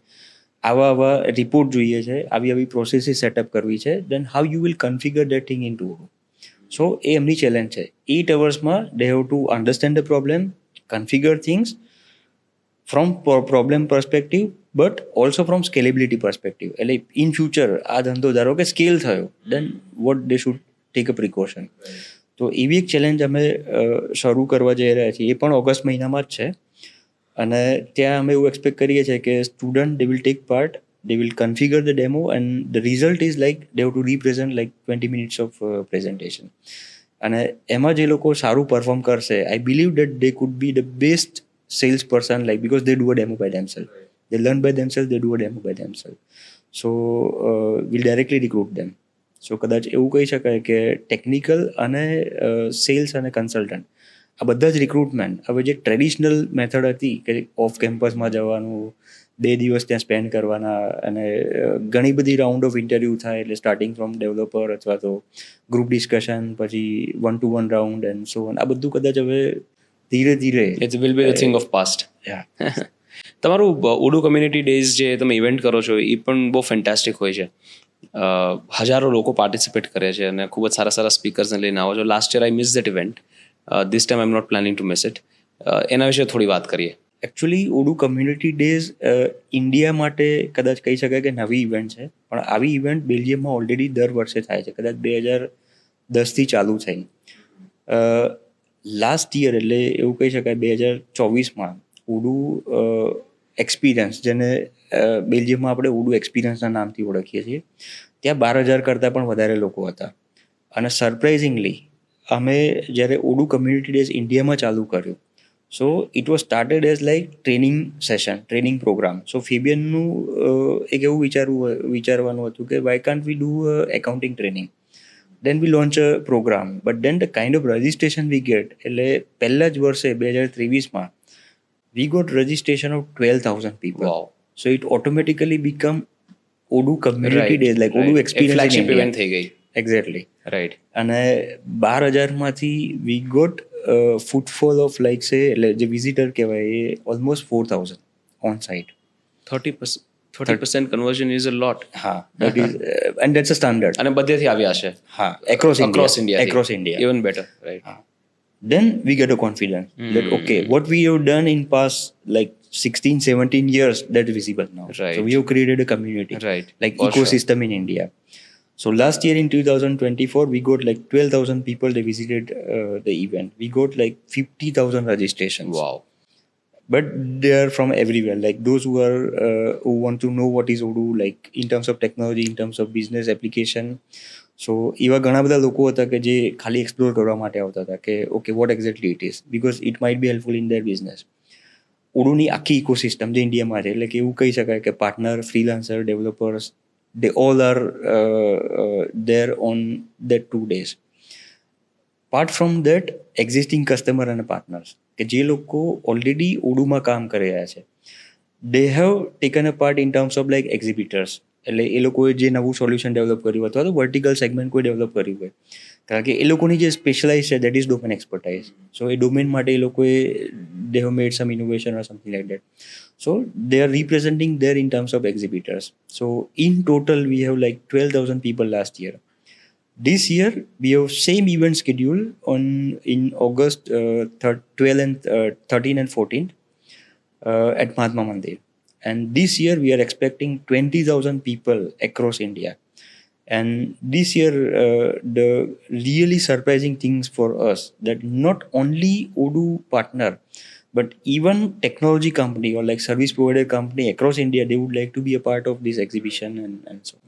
આવા રિપોર્ટ જોઈએ છે, આવી પ્રોસેસીસ સેટઅપ કરવી છે, then how you will configure that thing in two. So એ એમની ચેલેન્જ છે. 8 hours they have to understand the problem, configure things from problem perspective, but also from scalability perspective. એટલે in future આ ધંધો ધારો કે સ્કેલ થયો, then what they should take a precaution. તો એવી એક ચેલેન્જ અમે શરૂ કરવા જઈ રહ્યા છીએ. એ પણ ઓગસ્ટ મહિનામાં જ છે. અને ત્યાં અમે એવું એક્સપેક્ટ કરીએ છીએ કે student they will take part, they will configure the demo, and the result is like they have to represent like 20 minutes of presentation. And એમાં જે લોકો સારું પરફોર્મ કરશે, I believe that they could be the best salesperson, like because they do a demo by themselves, they learn by themselves, they do a demo by themselves. So we'll directly recruit them. સો કદાચ એવું કહી શકાય કે technical અને cells અને consultant આ બધા જ રિક્રુટમેન્ટ હવે જે ટ્રેડિશનલ મેથડ હતી કે ઓફ કેમ્પસમાં જવાનું 2 દિવસ ત્યાં સ્પેન્ડ કરવાના અને ઘણી બધી રાઉન્ડ ઓફ ઇન્ટરવ્યૂ થાય એટલે સ્ટાર્ટિંગ ફ્રોમ ડેવલપર અથવા તો ગ્રુપ ડિસ્કશન પછી 1-to-1 round and so on આ બધું કદાચ હવે ધીરે ધીરે it will be the thing of past. તમારું ઉડુ કમ્યુનિટી ડેઝ જે તમે ઇવેન્ટ કરો છો એ પણ બહુ ફેન્ટાસ્ટિક હોય છે. હજારો લોકો પાર્ટિસિપેટ કરે છે અને ખૂબ જ સારા સારા સ્પીકર્સને લઈને આવો છો. Last year I miss that event. This time I am not planning to miss it. એના વિશે થોડી વાત કરીએ. Actually Odoo community days India માટે કદાચ કહી શકાય કે નવી ઇવેન્ટ છે, પણ આવી ઇવેન્ટ બેલ્જિયમમાં ઓલરેડી દર વર્ષે થાય છે. કદાચ 2010થી ચાલુ થઈ. લાસ્ટ યર એટલે એવું કહી શકાય 2024માં ઉડુ એક્સપિરિયન્સ, જેને બેલ્જિયમમાં આપણે ઉડુ એક્સપિરિયન્સના નામથી ઓળખીએ છીએ, ત્યાં 12,000 કરતાં પણ વધારે લોકો હતા. અને સરપ્રાઇઝિંગલી અમે જ્યારે ઉડુ કમ્યુનિટી ડેઝ ઇન્ડિયામાં ચાલુ કર્યું, so it was started as like training session, training program. So ફેબિયનનું એક એવું વિચારવાનું હતું કે why can't we do accounting training, then we launch a program, but then the kind of registration we get, એટલે પહેલા જ વર્ષે 2023માં we got registration of 12,000 people. Wow. So it automatically become Odoo community days, like Odoo experience in flagship India. Event થઈ ગઈ. Exactly. Right. અને 12,000માંથી we got footfall of like say એટલે જે visitor કહેવાય એ almost 4,000 on site. 30% conversion is a lot. હા, that is and that's a standard. અને બધેથી આવ્યા છે. હા, across India. Across India. Even better. Right. Then we get a confidence that okay, what we have done in past like 16-17 years, that is visible now. Right. So we have created a community, Right. like For ecosystem in India. So last year in 2024 we got like 12,000 people, they visited the event. We got like 50,000 registrations. Wow. But they are from everywhere, like those who are who want to know what is Odoo, like in terms of technology, in terms of business application. So એવા ઘણા બધા લોકો હતા કે જે ખાલી explore કરવા માટે આવતા હતા કે okay what exactly it is, because it might be helpful in their business. ઓડુની આખી ઇકોસિસ્ટમ જે ઇન્ડિયામાં છે, એટલે કે એવું કહી શકાય કે partner, freelancer, developers, they all are there on that 2 days. Apart from that, existing customer and partners કે જે લોકો ઓલરેડી ઓડુમાં કામ કરી રહ્યા છે, they have taken a part in terms of like exhibitors. એટલે એ લોકોએ જે નવું સોલ્યુશન ડેવલપ કર્યું અથવા તો વર્ટિકલ સેગમેન્ટ કોઈ ડેવલપ કર્યું હોય, કારણ કે એ લોકોની જે સ્પેશિયલાઇઝ છે that is domain expertise. So A domain માટે એ લોકોએ they have made some innovation or something like that. So they are representing there in terms of exhibitors. So in total we have like 12,000 people last year. This year we have same event schedule in August 12 and 13 and 14 at Mahatma Mandir. And this year we are expecting 20,000 people across India. And this year the really surprising things for us that not only Odoo partner, but even technology company or like service provider company across India, they would like to be a part of this exhibition and so on.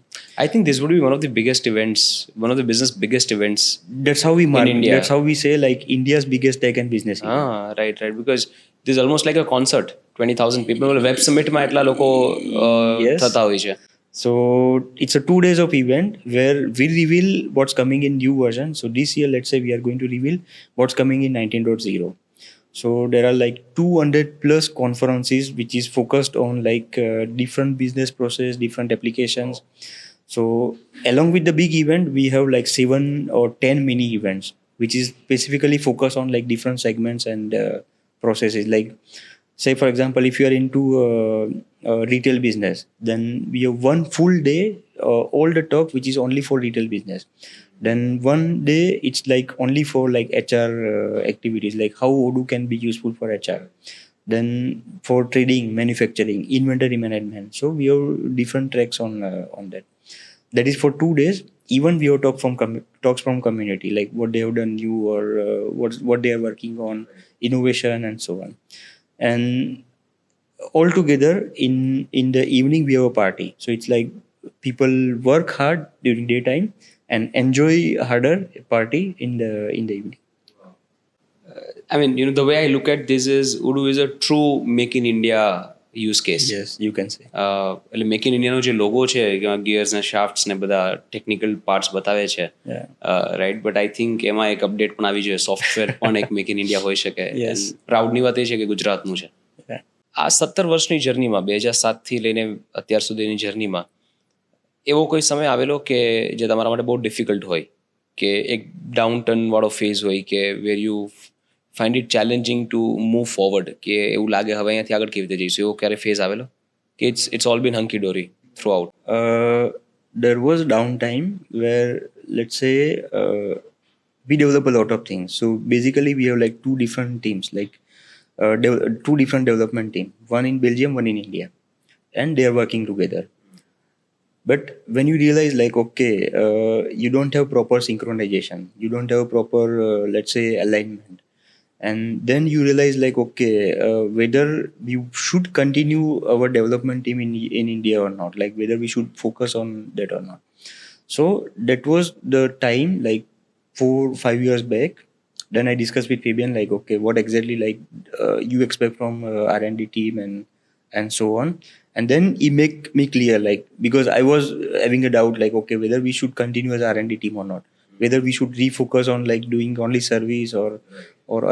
I think this would be one of the biggest events, one of the business biggest events. That's how we mark. India. That's how we say like India's biggest tech and business event. Right. Because this is almost like a concert. 20,000 people. Web સમિટમાં એટલા લોકો Yes. થતા હોય છે. So it's a 2 days of event where we reveal what's coming in new version. So this year, let's say we are going to reveal what's coming in 19.0. So there are like 200 plus conferences which is focused on like different business process, different applications. So along with the big event, we have like 7 or 10 mini events which is specifically focused on like different segments and processes. Like say for example, if you are into retail business, then we have one full day, all the talk which is only for retail business. Then one day it's like only for like HR activities, like how Odoo can be useful for HR. Then for trading, manufacturing, inventory management. So we have different tracks on that. That is for 2 days. Even we have talks from community, like what they have done new or what they are working on, innovation and so on. And all together in the evening we have a party. So it's like people work hard during daytime and enjoy harder party in the evening. I mean, the way I look at this is Odoo is a true make in India use case. Yes, you can say. એટલે make in ઇન્ડિયાનો જે logo છે gears ને shafts ને બધા technical parts બતાવે છે Yeah. Right, but I think એમાં એક અપડેટ પણ આવી જોઈએ, સોફ્ટવેર પણ એક મેક ઇન ઇન્ડિયા હોઈ શકે. Yes. પ્રાઉડની વાત એ છે કે ગુજરાતનું છે. Yeah. આ 17 વર્ષની જર્નીમાં 2007થી લઈને અત્યાર સુધીની જર્નીમાં એવો કોઈ સમય આવેલો કે જે તમારા માટે બહુ ડિફિકલ્ટ હોય, કે એક ડાઉન ટર્ન વાળો ફેઝ હોય કે where you find it challenging to move forward, કે એવું લાગે હવે અહીંયાથી આગળ કેવી રીતે જઈશું, એવો ક્યારે ફેઝ આવેલો કે it's all been hunky dory throughout? There was downtime where, let's say, we develop a lot of things. So basically, we have like two different teams, like two different development team, one in Belgium, one in India, and they are working together. But when you realize, like, okay, you don't have proper synchronization, you don't have proper, let's say, alignment, and then you realize, like, okay, whether we should continue our development team in India or not, like whether we should focus on that or not. So that was the time, like 4-5 years back. Then I discussed with Fabian, like, okay, what exactly, like, you expect from R&D team and so on. And then he make me clear, like, because I was having a doubt, like, okay, whether we should continue as R&D team or not, whether we should refocus on like doing only service or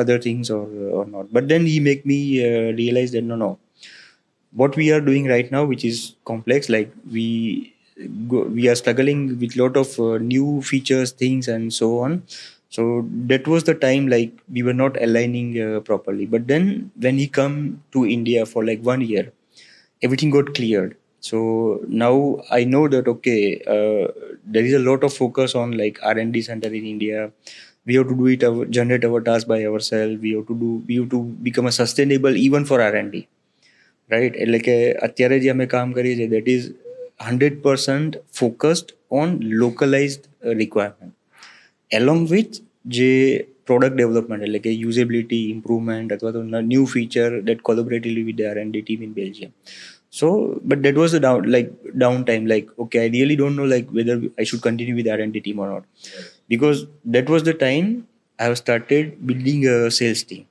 other things or not. But then he make me realize that no, what we are doing right now, which is complex, like we are struggling with lot of new features, things, and so on. So that was the time, like, we were not aligning properly. But then when he come to India for like 1 year, everything got cleared. So now I know that, okay, there is a lot of focus on like R&D center in India. We have to do it, generate our task by ourselves. We have to become a sustainable even for R&D, right? એટલે કે અત્યારે જે અમે કામ કરીએ છીએ, that is 100% focused on localized requirement, along with જે product development, એટલે કે usability improvement અથવા તો new feature that collaboratively with the R&D team in Belgium. So, but that was the downtime. Like, okay, I really don't know, like, whether I should continue with the R&D team or not, because that was the time I have started building a sales team.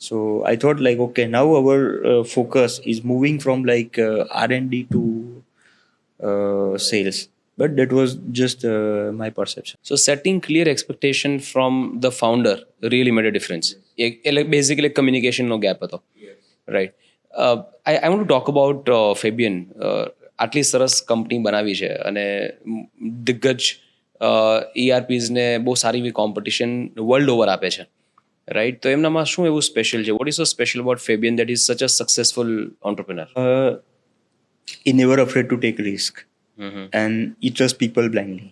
So I thought, like, okay, now our focus is moving from like R&D to sales. But that was just my perception. So setting clear expectation from the founder really made a difference. એટલે basically કમ્યુનિકેશનનો gap હતો, right? I want to talk about Fabian. આટલી સરસ company બનાવી છે અને દિગ્ગજ ERPsને બહુ સારી એવી કોમ્પિટિશન વર્લ્ડ ઓવર આપે છે, રાઈટ? તો એમનામાં શું એવું સ્પેશિયલ છે? What is so special about Fabian that is such a successful entrepreneur? He never afraid to take risk, and he trusts people blindly.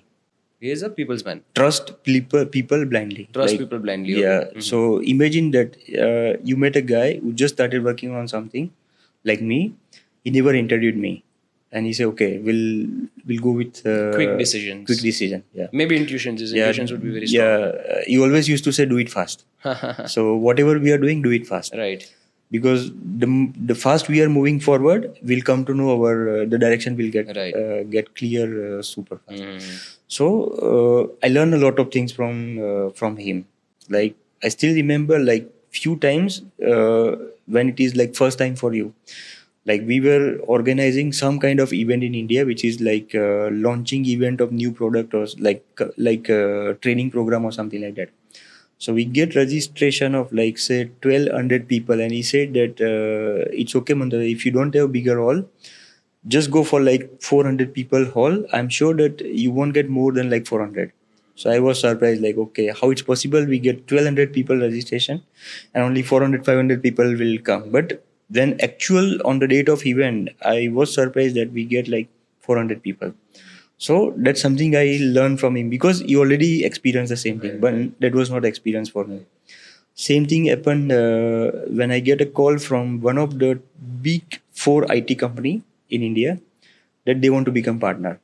He is a people's man. Trust people blindly. Trust people blindly. Okay. Yeah. So imagine that you met a guy who just started working on something like me. He never interviewed me, and he said, "Okay, we'll go with Quick decisions. Quick decision. Yeah. Maybe intuitions. His intuitions would be very strong. Yeah. He always used to say, "Do it fast." So whatever we are doing, do it fast. Right. Because the fast we are moving forward, we'll come to know our the direction will get clear super fast. So I learned a lot of things from him. Like, I still remember, like, few times when it is like first time for you, like we were organizing some kind of event in India, which is like launching event of new product or like training program or something like that. So we get registration of like say 1,200 people, and he said that it's okay, Mandar, if you don't have bigger hall, just go for like 400 people hall. I'm sure that you won't get more than like 400. So I was surprised, like, okay, how it's possible we get 1,200 people registration and only 400-500 people will come. But when actual on the date of event, I was surprised that we get like 400 people. So that's something I learned from him, because he already experienced the same thing, but that was not experience for me. Same thing happened when I get a call from one of the big 4 IT company in India that they want to become partner.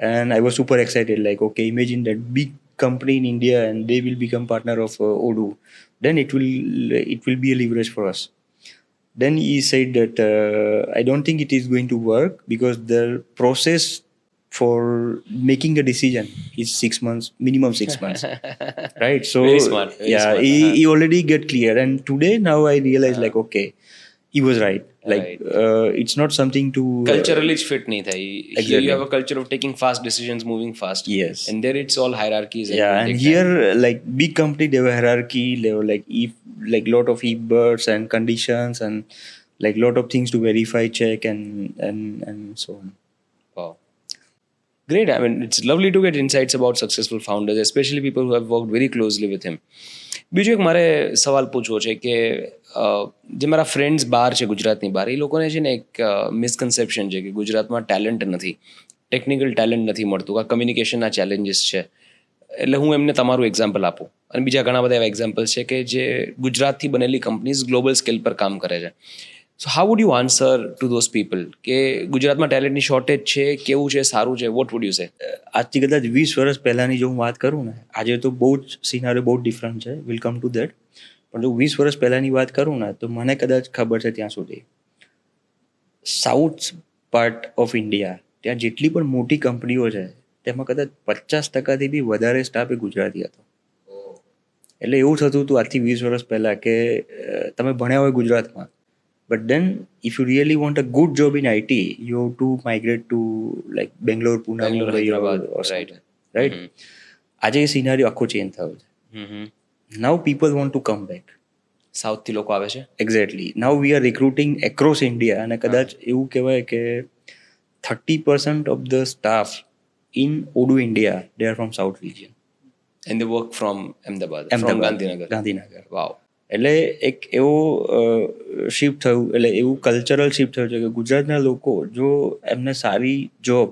And I was super excited, like, okay, imagine that big company in India and they will become partner of Odoo. Then it will be a leverage for us. Then he said that I don't think it is going to work, because the process for making a decision is 6 months, minimum 6 months. Right? So very smart. Very smart. He already get clear. And today, now I realize, like, okay, he was right. like it's not something to culturally જ fit નહીં થાય. Here you have a culture of taking fast decisions, moving fast. Yes. And there it's all hierarchies. yeah, and here like big company they have hierarchy, they have like like lot of e-birds and conditions and like lot of things to verify, check and so on. Wow. Great. I mean, it's lovely to get insights about successful founders, especially people who have worked very closely with him. બીજો એક મારે સવાલ પૂછવો છે કે જે મારા friends બહાર છે ગુજરાતની બહાર, એ લોકોને છે ને એક મિસકન્સેપ્શન છે કે ગુજરાતમાં ટેલેન્ટ નથી, ટેકનિકલ ટેલેન્ટ નથી મળતું, આ કમ્યુનિકેશનના ચેલેન્જીસ છે. એટલે હું એમને તમારું એક્ઝામ્પલ આપું, અને બીજા ઘણા બધા એવા એક્ઝામ્પલ્સ છે કે જે ગુજરાતથી બનેલી કંપનીઝ ગ્લોબલ સ્કેલ પર કામ કરે છે. So how would you answer to those people કે ગુજરાતમાં ટેલેન્ટની શોર્ટેજ છે, કેવું છે, સારું છે? What would you say? આજથી કદાચ 20 વર્ષ પહેલાંની જો હું વાત કરું ને, આજે તો બહુ જ સિનારીઓ બહુ ડિફરન્ટ છે, વિલ કમ ટુ દેટ. પણ જો 20 વર્ષ પહેલાંની વાત કરું ને, તો મને કદાચ ખબર છે ત્યાં સુધી સાઉથ પાર્ટ ઓફ ઇન્ડિયા ત્યાં જેટલી પણ મોટી કંપનીઓ છે તેમાં કદાચ 50% બી વધારે સ્ટાફ એ ગુજરાતી હતો. એટલે એવું થતું હતું આજથી 20 વર્ષ પહેલાં કે તમે ભણ્યા હોય ગુજરાતમાં, but then if you really want a good job in IT, you have to migrate to like Bangalore, Pune, Mumbai, or something, right? આજે એ સિનારીઓ આખો ચેન્જ થયો છે. Now people want to come back. સાઉથથી લોકો આવે છે. Exactly. Now we are recruiting across India, અને કદાચ એવું કહેવાય કે 30% of the staff in Odu India, they are from South region. And they work from Ahmedabad, from Gandhinagar. Wow. એટલે એક એવો શિફ્ટ થયું, એટલે એવું કલ્ચરલ શિફ્ટ થયું છે કે ગુજરાતના લોકો જો એમને સારી જોબ,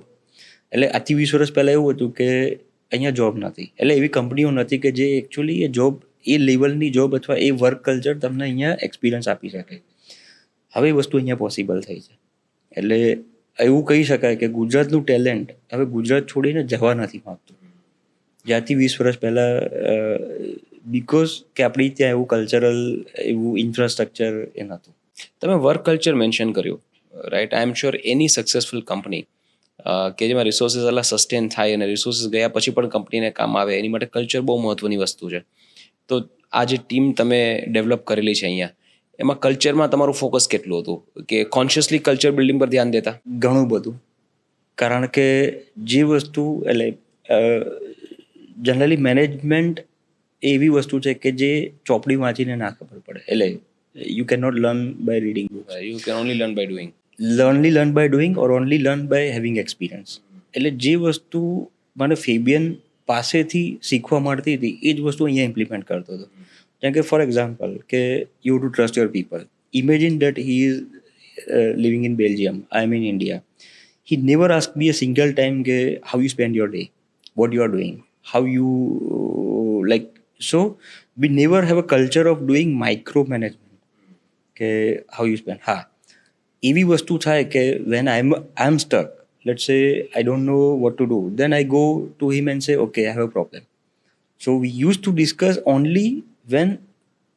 એટલે આજથી 20 વર્ષ પહેલાં એવું હતું કે અહીંયા જોબ નથી, એટલે એવી કંપનીઓ નથી કે જે એકચ્યુઅલી એ જોબ, એ લેવલની જોબ અથવા એ વર્ક કલ્ચર તમને અહીંયા એક્સપિરિયન્સ આપી શકે. હવે એ વસ્તુ અહીંયા પોસિબલ થઈ છે. એટલે એવું કહી શકાય કે ગુજરાતનું ટેલેન્ટ હવે ગુજરાત છોડીને જવા નથી માગતું, જ્યાંથી 20 વર્ષ પહેલાં, બીકોઝ કે આપણી ત્યાં એવું કલ્ચરલ એવું ઇન્ફ્રાસ્ટ્રક્ચર એ નહોતું. તમે વર્ક કલ્ચર મેન્શન કર્યું, right? I am sure any successful company કે જેમાં રિસોર્સિસ એટલા સસ્ટેન થાય અને રિસોર્સિસ ગયા પછી પણ કંપનીને કામ આવે, એની માટે કલ્ચર બહુ મહત્વની વસ્તુ છે. તો આ જે ટીમ તમે ડેવલપ કરેલી છે અહીંયા, એમાં કલ્ચરમાં તમારું ફોકસ કેટલું હતું કે કોન્શિયસલી કલ્ચર બિલ્ડિંગ પર ધ્યાન દેતા? ઘણું બધું. કારણ કે જે વસ્તુ એટલે જનરલી મેનેજમેન્ટ એવી વસ્તુ છે કે જે ચોપડી વાંચીને ના ખબર પડે. એટલે you can not learn by reading books, you can only learn by doing. only learn by doing or only learn by having experience. એટલે જે વસ્તુ મને ફેબિયન પાસેથી શીખવા મળતી હતી એ જ વસ્તુ અહીંયા ઇમ્પ્લિમેન્ટ કરતો હતો. જેમ કે ફોર એક્ઝામ્પલ કે you to trust your people. Imagine that he is living in Belgium, I am in India. He never ask me a single time કે how you spend your day, what you are doing, how you like. So we never have a culture of doing micro management કે how you spend. હા, એવી વસ્તુ થાય કે when I am stuck, let's say I don't know what to do, then I go to him and say okay I have a problem. So we use to discuss only when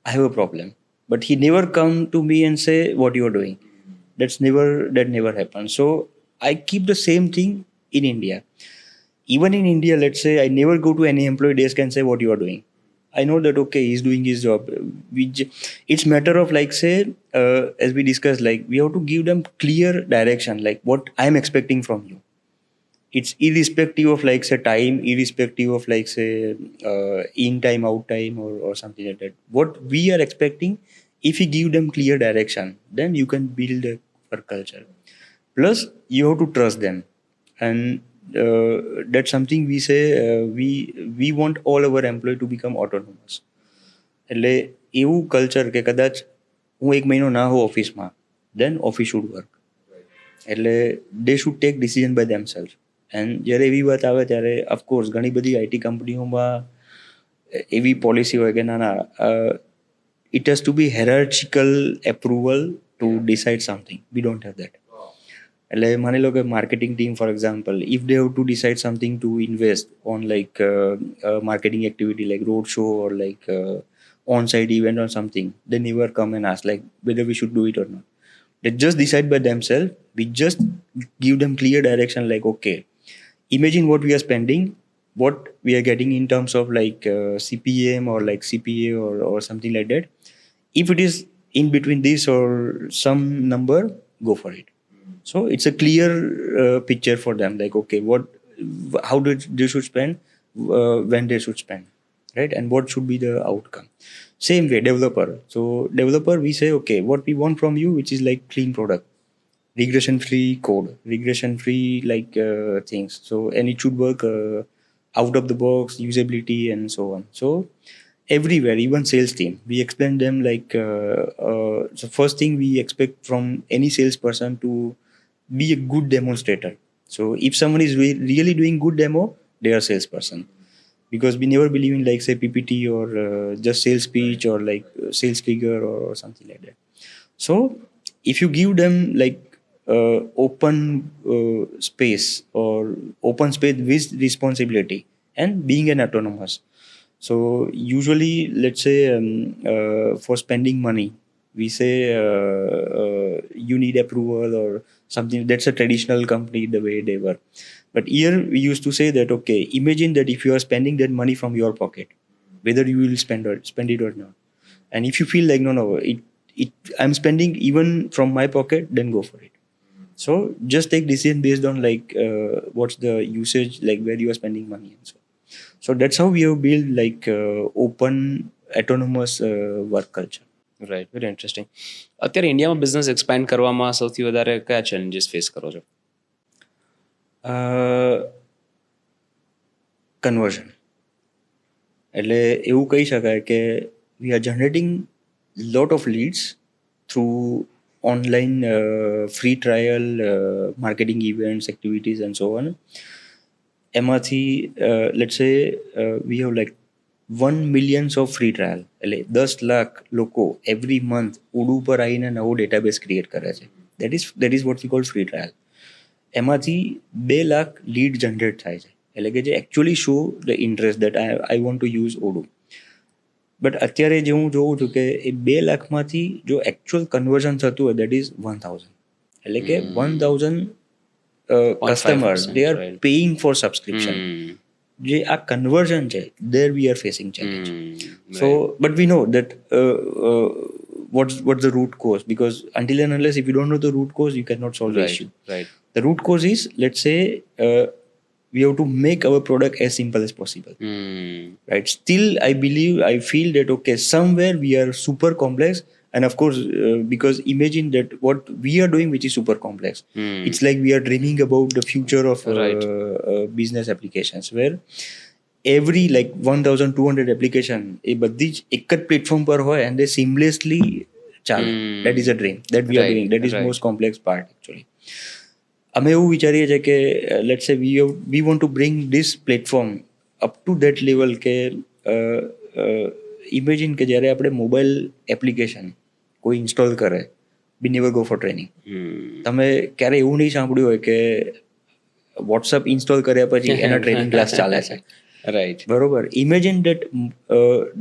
I have a problem, but he never come to me and say what you are doing. that never happened. So I keep the same thing in India. Even in India, let's say I never go to any employee desk and say what you are doing. I know that okay, he's doing his job. It's matter of like say as we discussed, like we have to give them clear direction, like what I'm expecting from you. It's irrespective of like say time, irrespective of like say in time, out time, or something like that. What we are expecting, if you give them clear direction, then you can build a work culture. Plus, you have to trust them, and that's something we say. We want all our employees to become autonomous. એટલે એવું culture કે કદાચ હું 1 મહિનો ના હોઉં ઓફિસમાં, then office should work. એટલે they should take decision by themselves. And જ્યારે એવી વાત આવે ત્યારે ઓફકોર્સ ઘણી બધી આઈટી કંપનીઓમાં એવી પોલિસી હોય કે ના it has to be hierarchical approval to decide something. We don't have that. એટલે માની લો કે marketing team for example, if they have two decide something to invest on like marketing activity like road show or like on-site event or something, they never come and ask like whether we should do it or not. They just decide by themselves. We just give them clear direction like okay, imagine what we are spending, what we are getting in terms of like CPM or like CPA or something like that. If it is in between this or some number, go for it. So it's a clear picture for them, like okay, how they should spend, when they should spend, right, and what should be the outcome. Same way developer. So developer, we say okay, what we want from you, which is like clean product, regression free code, regression free like things. So and it should work out of the box, usability and so on. So everywhere, even sales team, we explain them like so first thing we expect from any salesperson to be a good demonstrator. So if someone is really doing good demo, they are salesperson, because we never believe in like say PPT or just sales speech or like sales figure or something like that. So if you give them like open space or open space with responsibility and being an autonomous. So usually, let's say for spending money, we say you need approval or something. That's a traditional company, the way they were. But here we used to say that okay, imagine that if you are spending that money from your pocket, whether you will spend it or not. And if you feel like no, I'm spending even from my pocket, then go for it. So just take decision based on like what's the usage, like where you are spending money and so. So that's how we have built like open autonomous work culture. Right, very interesting. અત્યારે ઇન્ડિયામાં business expand કરવામાં સૌથી વધારે કયા challenges face કરો છો? Conversion. એટલે એવું કહી શકાય કે we are generating lot of leads through online free trial marketing events, activities and so on. એમાંથી લેટ્સ સે we have like 1 million of free trial. એટલે 10 લાખ લોકો એવરી મંથ ઉડુ પર આવીને નવો ડેટાબેઝ ક્રિએટ કરે છે. That is what we call free trial. એમાંથી 2 લાખ લીડ જનરેટ થાય છે, એટલે કે જે actually show the interest that I want to use Odoo. But અત્યારે જે હું જોઉં છું કે એ 2 લાખમાંથી જો એકચ્યુઅલ કન્વર્ઝન થતું હોય દેટ ઇઝ 1000. એટલે કે 1000 customers they are paying for subscription. જે આ કન્વર્ઝન છે, there we are facing challenge. So but we know that what's the root cause, because until and unless if you don't know the root cause, you cannot solve the issue. Right. The root cause is, let's say we have to make our product as simple as possible. Right. Still I feel that okay, somewhere we are super complex. And of course, because imagine that what we are doing, which is super complex. It's like we are dreaming about the future of business applications, where every like 1200 application એ બધી જ એક જ platform પર હોય and they seamlessly ચાલે. That is a dream that we are doing. That is most complex part actually. અમે એવું વિચારીએ છીએ કે let's say we want to bring this platform up to that level કે imagine કે જ્યારે આપણે મોબાઈલ એપ્લિકેશન કોઈ ઇન્સ્ટોલ કરે, we never go for training. તમે ક્યારે એવું નહીં સાંભળ્યું હોય કે વોટ્સઅપ ઇન્સ્ટોલ કર્યા પછી એના ટ્રેનિંગ ક્લાસ ચાલે છે. રાઈટ, બરોબર. Imagine that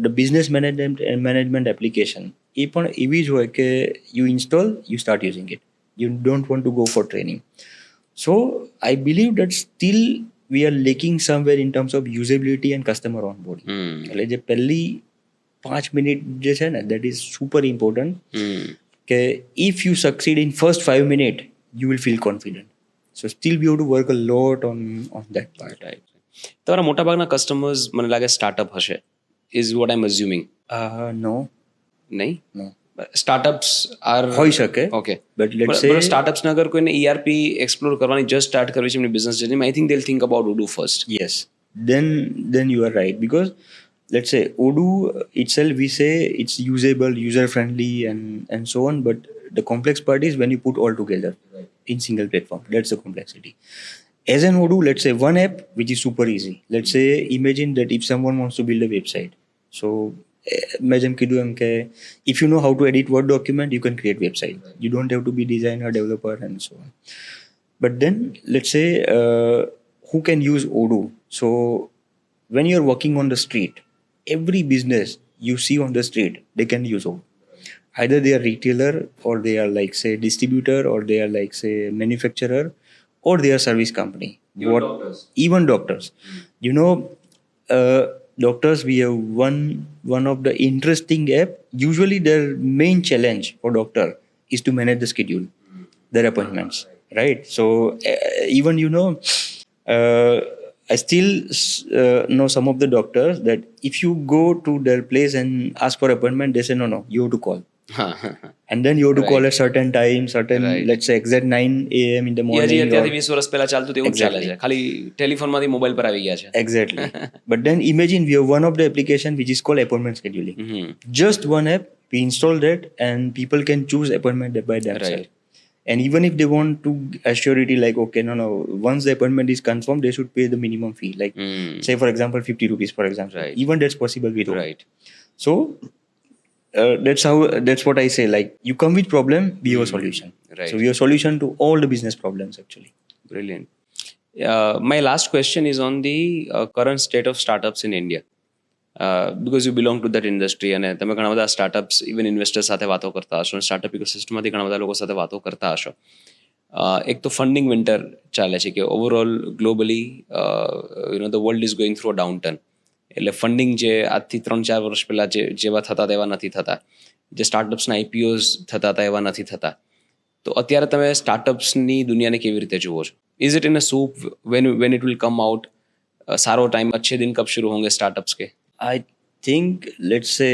the business management application એ પણ એવી જ હોય કે you install, you start using it, you don't want to go for training. So I believe that still we are lacking somewhere in terms of usability and customer onboarding. એટલે જે પહેલી 5 minute જે છે ને, દેટ ઇઝ સુપર ઇમ્પોર્ટન્ટ. કે if you succeed in first 5 minute, you will feel confident. So steel we have to work a lot on that part. Right. તમારા મોટાભાગના customers મને લાગે સ્ટાર્ટઅપ હશે, ઇઝ વોટ આઈ એમ અઝ્યુમિંગ. નો, નહીં, નો, startups R હોઈ શકે. Okay, but let's સે સ્ટાર્ટઅપ્સને અગર કોઈને ERP એક્સપ્લોર કરવાની જસ્ટ સ્ટાર્ટ કરવી છે એમની બિઝનેસ જર્નીમાં, I think they will think about Odoo first. yes, then you are right, because let's say Odoo itself, we say it's usable, user friendly and so on, but the complex part is when you put all together in single platform. That's the complexity. As an Odoo, let's say one app which is super easy. Let's say imagine that if someone wants to build a website, so મેં જેમ કીધું એમ કે if you know how to edit Word document, you can create website. You don't have to be designer, developer and so on. But then let's say who can use Odoo? So when you're walking on the street, every business you see on the street, they can use Odoo. Either they are retailer, or they are like say distributor, or they are like say manufacturer, or they are service company. Even doctors. You know, doctors, we have one of the interesting app. Usually their main challenge for doctor is to manage the schedule, their appointments, right? So even I still know some of the doctors that if you go to their place and ask for appointment, they say no, you have to call. And then you have to call Right. at certain time, Right. let's say exact 9 a.m. in the એ હજી morning. અત્યારથી 20 વર્ષ પહેલા ચાલતું હતું એવું જ ચાલે Exactly. છે, ખાલી ટેલિફોનમાંથી મોબાઈલ પર આવી ગયા છે. Exactly. But then imagine we have one of the application which is called appointment scheduling. Hmm. Just one app, we install that, and people can choose appointment by themselves. Right. And even if they want to assurity, like, okay, no, once the appointment is confirmed, they should pay the minimum fee. Like, Hmm. say, for example, 50 rupees, for example. Right. Even that's possible with Odoo. Right. So, that's what I say. Like, you come with problem, we have a solution. Right. So, we have solution to all the business problems, actually. Brilliant. My last question is on the current state of startups in India. Because you belong to that industry અને તમે ઘણા બધા startups even investor સાથે વાતો કરતા હશો અને startup ઇકોસિસ્ટમમાંથી ઘણા બધા લોકો સાથે વાતો કરતા હશો. એક તો ફંડિંગ વિન્ટર ચાલે છે કે overall globally the world is going through a down turn. એટલે ફંડિંગ જે આજથી 3-4 વર્ષ પહેલાં જેવા થતા તેવા નથી થતા, જે સ્ટાર્ટઅપ્સના આઈપીઓઝ થતા હતા એવા નથી થતા. તો અત્યારે તમે સ્ટાર્ટઅપ્સની દુનિયાને કેવી રીતે જુઓ છો? Is it in a soup when it will come out? સારો ટાઈમ, अच्छे दिन कब शुरू होंगे स्टार्टअप्स के? I think, let's say,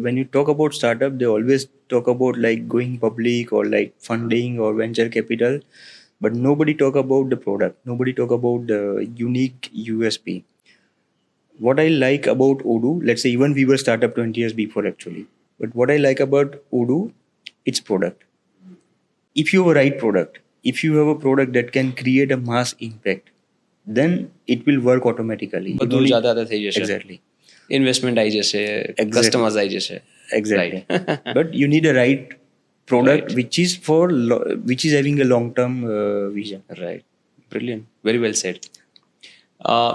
when you talk about startup, they always talk about like going public or like funding or venture capital, but nobody talk about the product. Nobody talk about the unique USP. What I like about Odoo, let's say, even we were startup 20 years before actually, but what I like about Odoo, it's product. If you have a right product, if you have a product that can create a mass impact, then it will work automatically. You બધું don't need- જાતે થઈ જશે, Exactly. Investment આવી જશે, Exactly. Customers આવી જશે. Exactly. Right. But you need a right product Right. which is having a long term vision. Right. Brilliant. Very well said.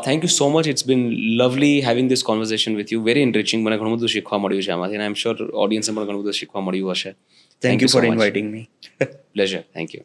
Thank you so much. It's been lovely having this conversation with you. Very enriching. મને ઘણું બધું શીખવા મળ્યું છે આમાંથી, and I'm sure audience પણ ઘણું બધું શીખવા મળ્યું હશે. Thank you so for much. inviting me. Pleasure. Thank you.